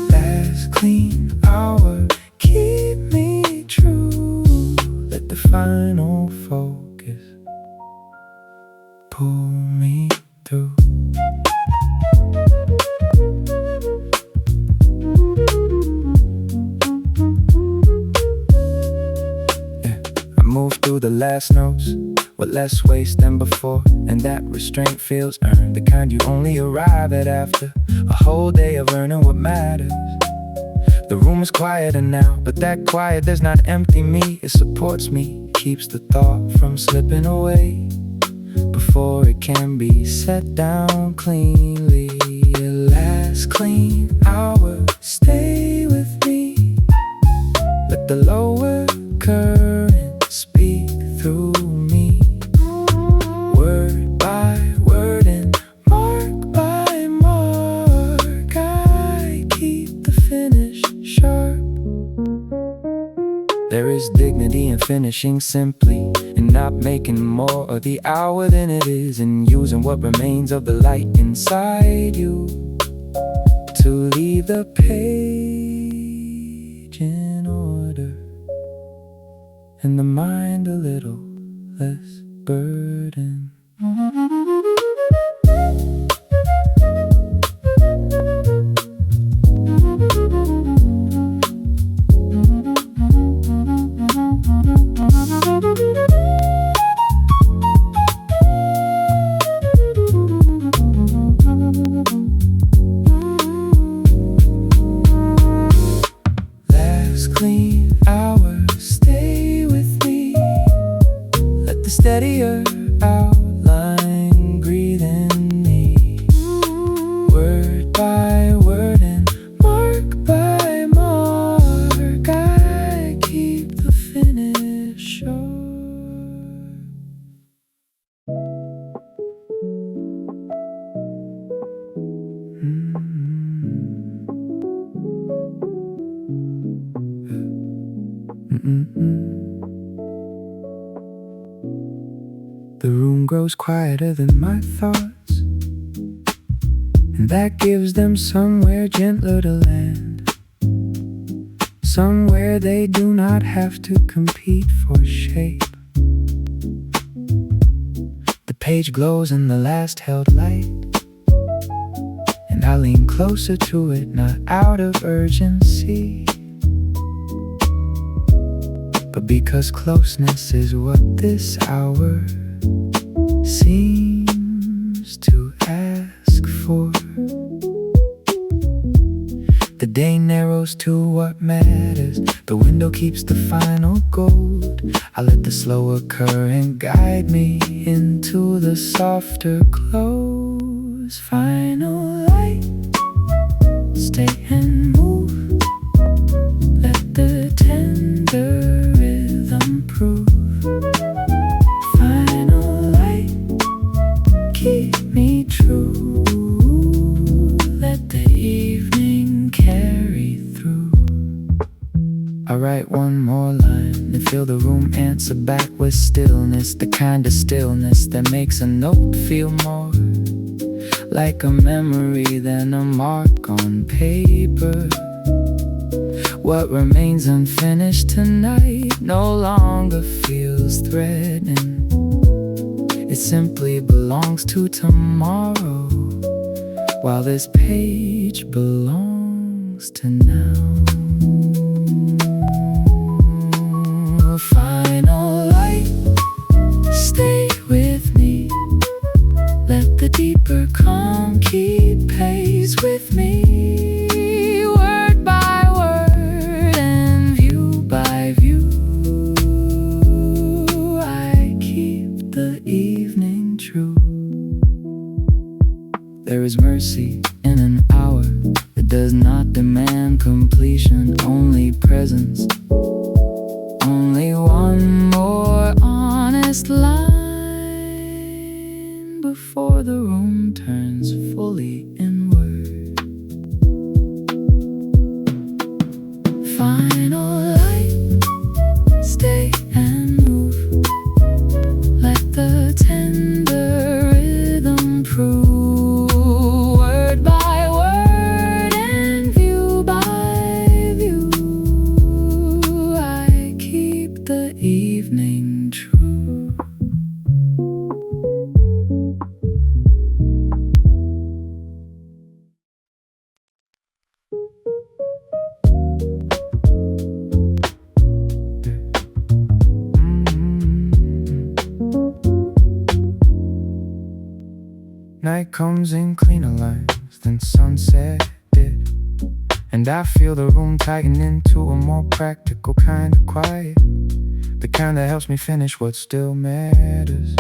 Last clean hour, keep me true. Let the final focus pull me through. Move through the last notes with less waste than before, and that restraint feels earned, the kind you only arrive at after a whole day of learning what matters. The room is quieter now, but that quiet does not empty me, it supports me, keeps the thought from slipping away before it can be set down cleanly. Last clean hour, stay with me. Let the lower current speak through me, word by word and mark by mark. I keep the finish sharp. There is dignity in finishing simply, in not making more of the hour than it is, and using what remains of the light inside you to leave the page in order, and the mind a little less burdened. Last clean hour, stay with me. Let the steadier outline breathe in me, word by word and mark by mark. I keep the finish sharp. The room grows quieter than my thoughts, and that gives them somewhere gentler to land, somewhere they do not have to compete for shape. The page glows in the last held light, and I lean closer to it, not out of urgency, but because closeness is what this hour seems to ask for. The day narrows to what matters, the window keeps the final gold. I let the slower current guide me into the softer close. Final light, stay and move. Let the tender rhythm prove. Final light, keep me true. Let the evening carry through. write one more line and feel the room answer back with stillness, the kind of stillness that makes a note feel more like a memory than a mark on paper. What remains unfinished tonight no longer feels threatening. It simply belongs to tomorrow, while this page belongs to now. A final light, stay with me. Let the deeper calm keep pace with me. Word by word and view by view, I keep the evening true. There is mercy in an hour that does not demand completion, only presence. Only one more honest line before the room turns fully inward. Final light, stay and move. Let the tender rhythm prove. Word by word and view by view, I keep the evening true. Night comes in cleaner lines than sunset did, and I feel the room tighten into a more practical kind of quiet, the kind that helps me finish what still matters.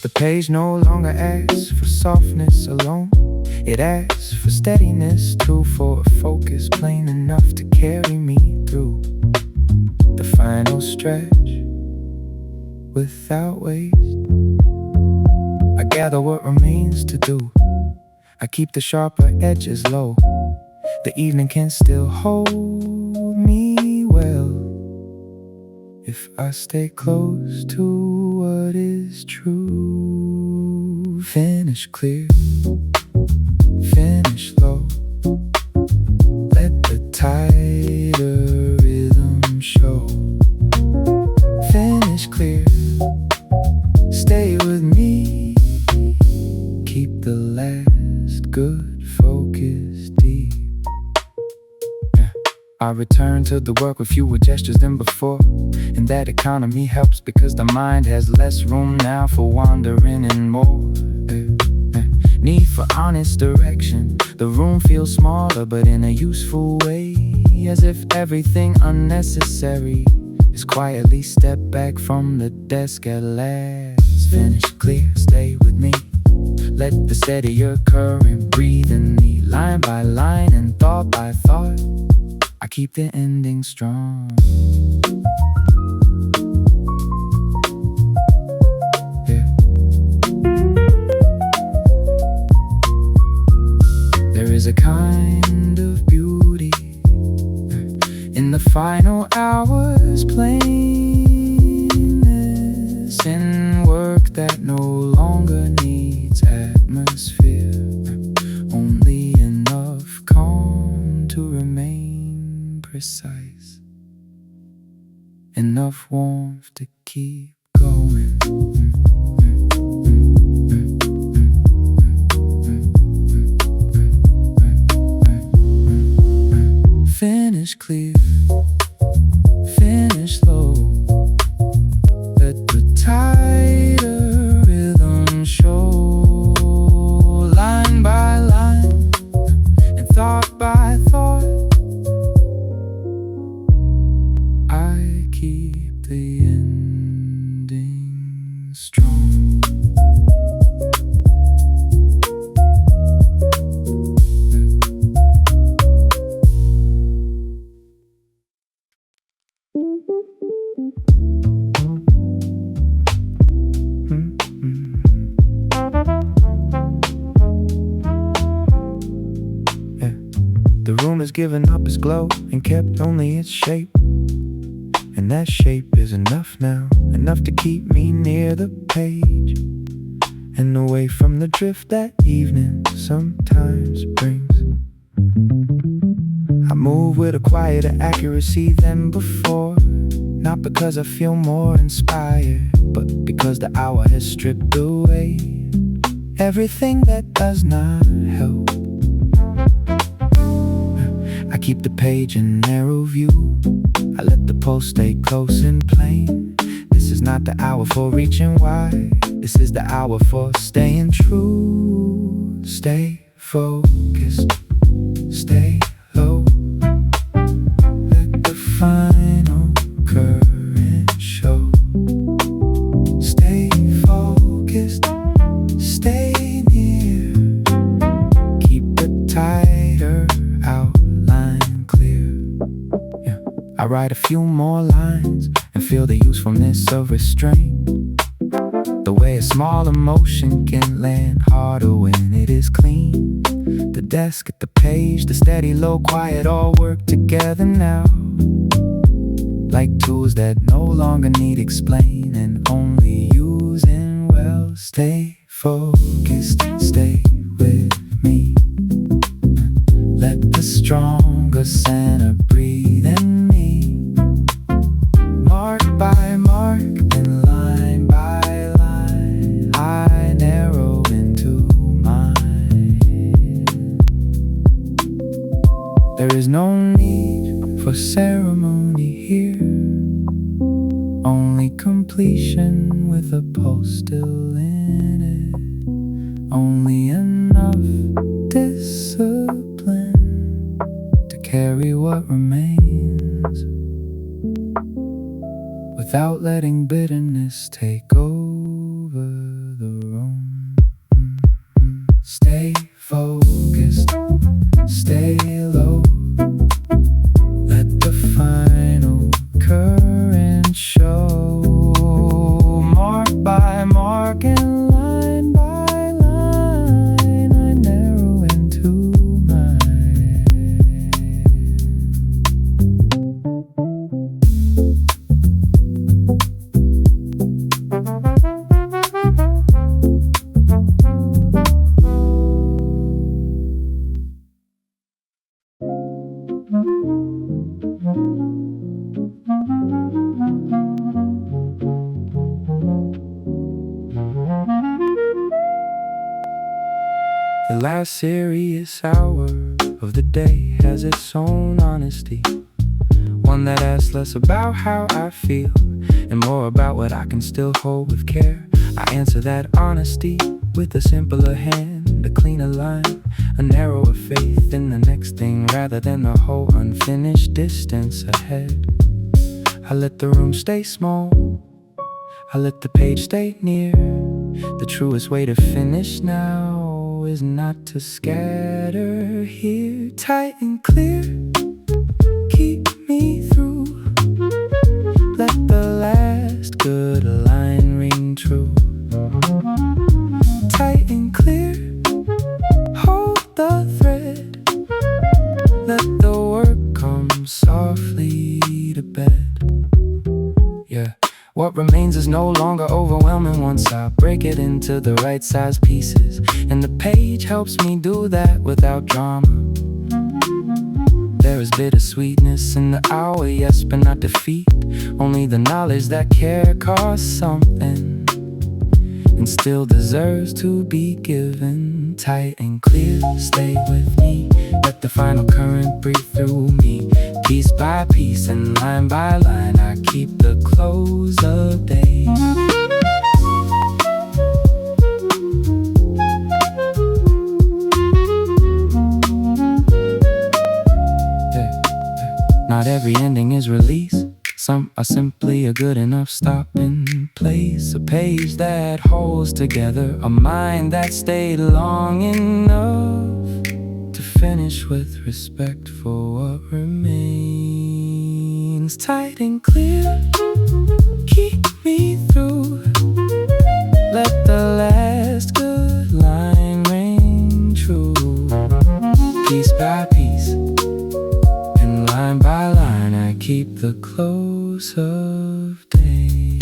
The page no longer asks for softness alone, it asks for steadiness too, for a focus plain enough to carry me through the final stretch without waste. I gather what remains to do. I keep the sharper edges low. The evening can still hold me well if I stay close to what is true. Finish clear, finish low. Let the tighter rhythm show. Finish clear, stay with me. Keep the last good focus deep. I return to the work with fewer gestures than before, and that economy helps because the mind has less room now for wandering and more need for honest direction. The room feels smaller but in a useful way, as if everything unnecessary is quietly stepped back from the desk at last. Finish clear, stay with me. Let the steadier current breathe in me, line by line and thought by thought. I keep the ending strong. Yeah. There is a kind of beauty in the final hours, plainness in work that no longer needs atmosphere, only enough calm to remain precise, enough warmth to keep going. Finish clear, finish low. Let the tighter rhythm show. Line by line and thought by thought, I keep the ending strong. has given up its glow and kept only its shape. And that shape is enough now, enough to keep me near the page and away from the drift that evening sometimes brings. I move with a quieter accuracy than before, not because I feel more inspired, but because the hour has stripped away everything that does not help. I keep the page in narrow view, I let the pulse stay close and plain. This is not the hour for reaching wide, this is the hour for staying true. Stay focused, stay low, let the final current show. Stay focused, stay near, keep the tighter outline clear. Yeah. I write a few more lines and feel the usefulness of restraint. The way a small emotion can land harder when it is clean. The desk at the page, the steady low quiet all work together now, like tools that no longer need explain and only using well. Stay focused, stay with me, let the stronger center breathe in me. Mark by mark and line by line, I narrow into mine. There is no need for ceremony here, only completion with a pulse still in it, only enough discipline to carry what remains without letting bitterness take over the room. Stay focused, stay low, let the final current show. Mark by mark and line by line, I narrow into mine. The last serious hour of the day has its own honesty, one that asks less about how I feel and more about what I can still hold with care. I answer that honesty with a simpler hand, a cleaner line, a narrower faith in the next thing rather than the whole unfinished distance ahead. I let the room stay small, I let the page stay near. The truest way to finish now is not to scatter here. Tight and clear, keep me through, let the last good line ring true. Tight and clear, hold the thread, let the work come softly to bed. Yeah. What remains is no longer overwhelming once I break it into the right size pieces, and the page helps me do that without drama. There is bittersweetness in the hour, yes, but not defeat. Only the knowledge that care costs something and still deserves to be given. Tight and clear, stay with me, let the final current breathe through me. Piece by piece and line by line, I keep the close of day. Not every ending is release, some are simply a good enough stopping place. A page that holds together, a mind that stayed long enough to finish with respect for what remains. Tight and clear, keep me through, let the last good line ring true. Piece by piece, the close of day.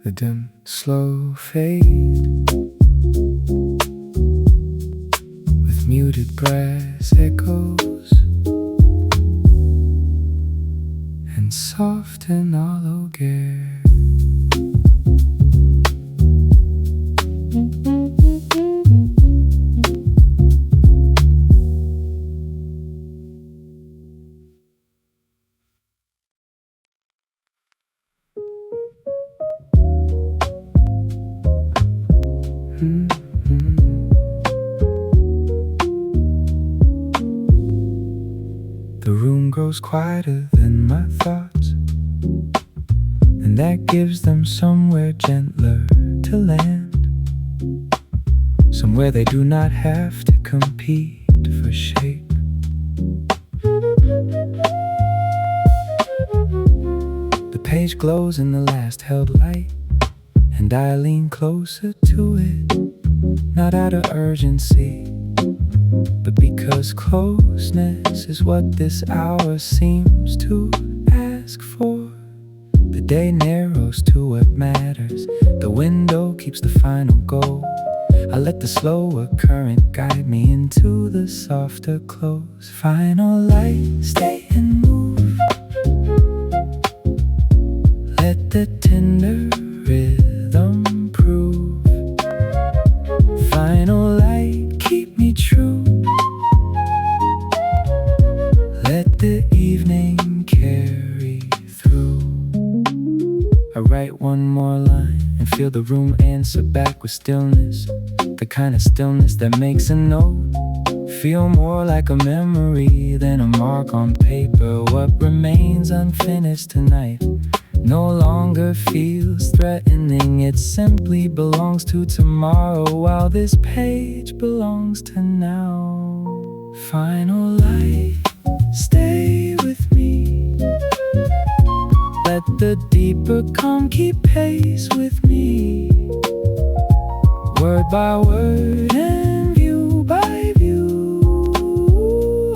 The dim, slow fade with muted brass echoes and soft and hollow gear. The room grows quieter than my thoughts, and that gives them somewhere gentler to land, somewhere they do not have to compete for shape. The page glows in the last held light, and I lean closer to it, not out of urgency, but because closeness is what this hour seems to ask for. The day narrows to what matters, the window keeps the final goal. I let the slower current guide me into the softer close. Final light, stay and move. Let the tender rhythm prove. Final light, keep me true. Let the evening carry through. I write one more line and feel the room answer back with stillness, the kind of stillness that makes a note feel more like a memory than a mark on paper. What remains unfinished tonight no longer feels threatening. It simply belongs to tomorrow, while this page belongs to now. Final light, stay with me. Let the deeper calm keep pace with me. Word by word and view by view,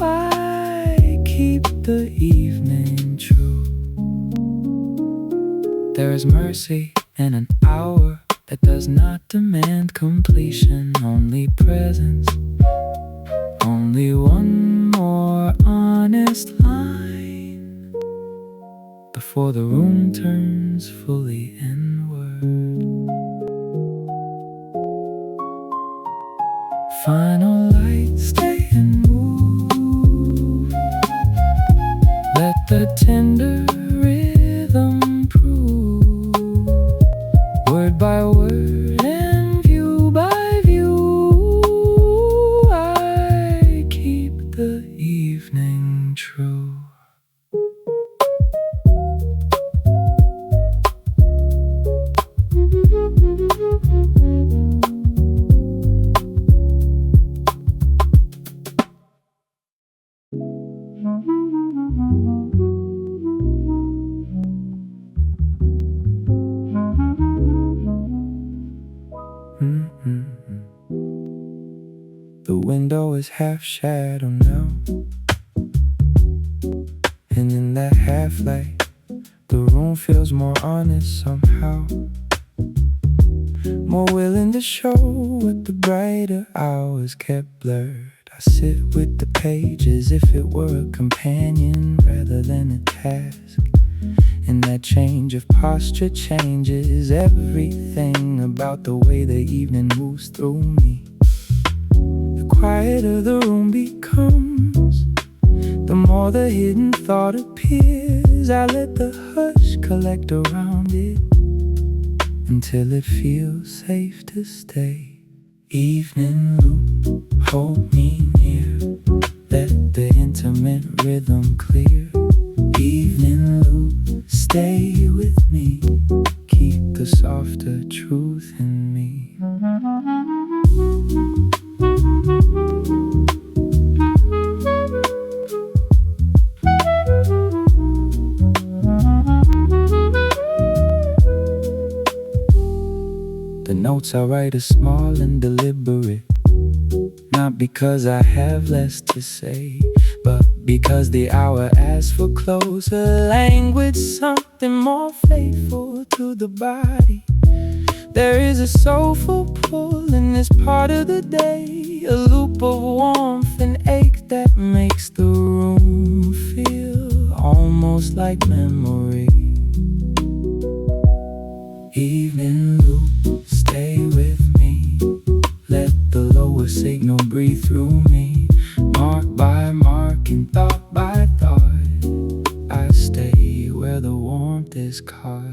I keep the evening true. There is mercy in an hour that does not demand completion, only presence, only one more honest line before the room turns fully inward. Final light, stay and move. Let the tender rhythm prove. Word by word and view by view, I keep the evening true. was half shadow now. And in that half light, the room feels more honest somehow. More willing to show what the brighter hours kept blurred. I sit with the page as if it were a companion rather than a task. And that change of posture changes everything about the way the evening moves through me. The quieter the room becomes, the more the hidden thought appears. I let the hush collect around it until it feels safe to stay. Evening loop, hold me near, let the intimate rhythm clear. Evening loop, stay with me, keep the softer truth in me. The notes I write are small and deliberate, not because I have less to say, but because the hour asks for closer language, something more faithful to the body. There is a soulful pull in this part of the day, a loop of warmth and ache that makes the room feel almost like memory. Evening loop, stay with me, let the lower signal breathe through me. Mark by mark and thought by thought, I stay where the warmth is caught.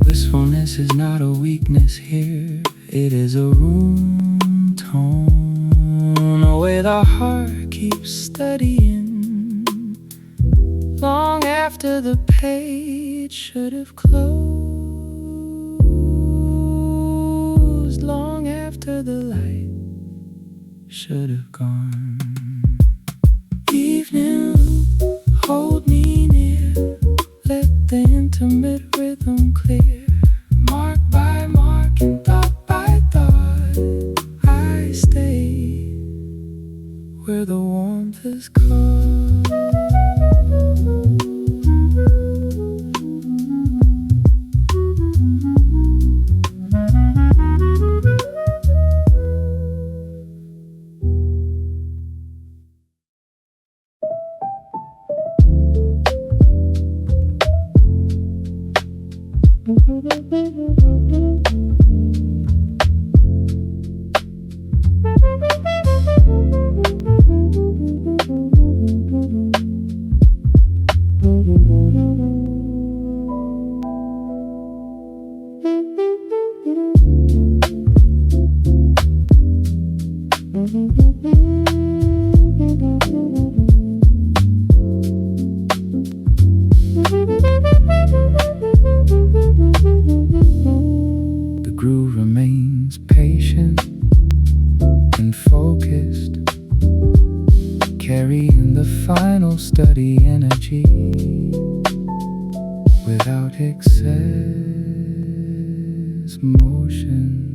Wistfulness is not a weakness here, it is a room tone, a way the heart keeps studying long after the page should have closed, long after the light should have gone. Evening, hold me near, let the intimate rhythm clear. Mark by mark and thought by thought, I stay where the warmth is caught. The groove remains patient and focused, carrying the final study energy without excess motion.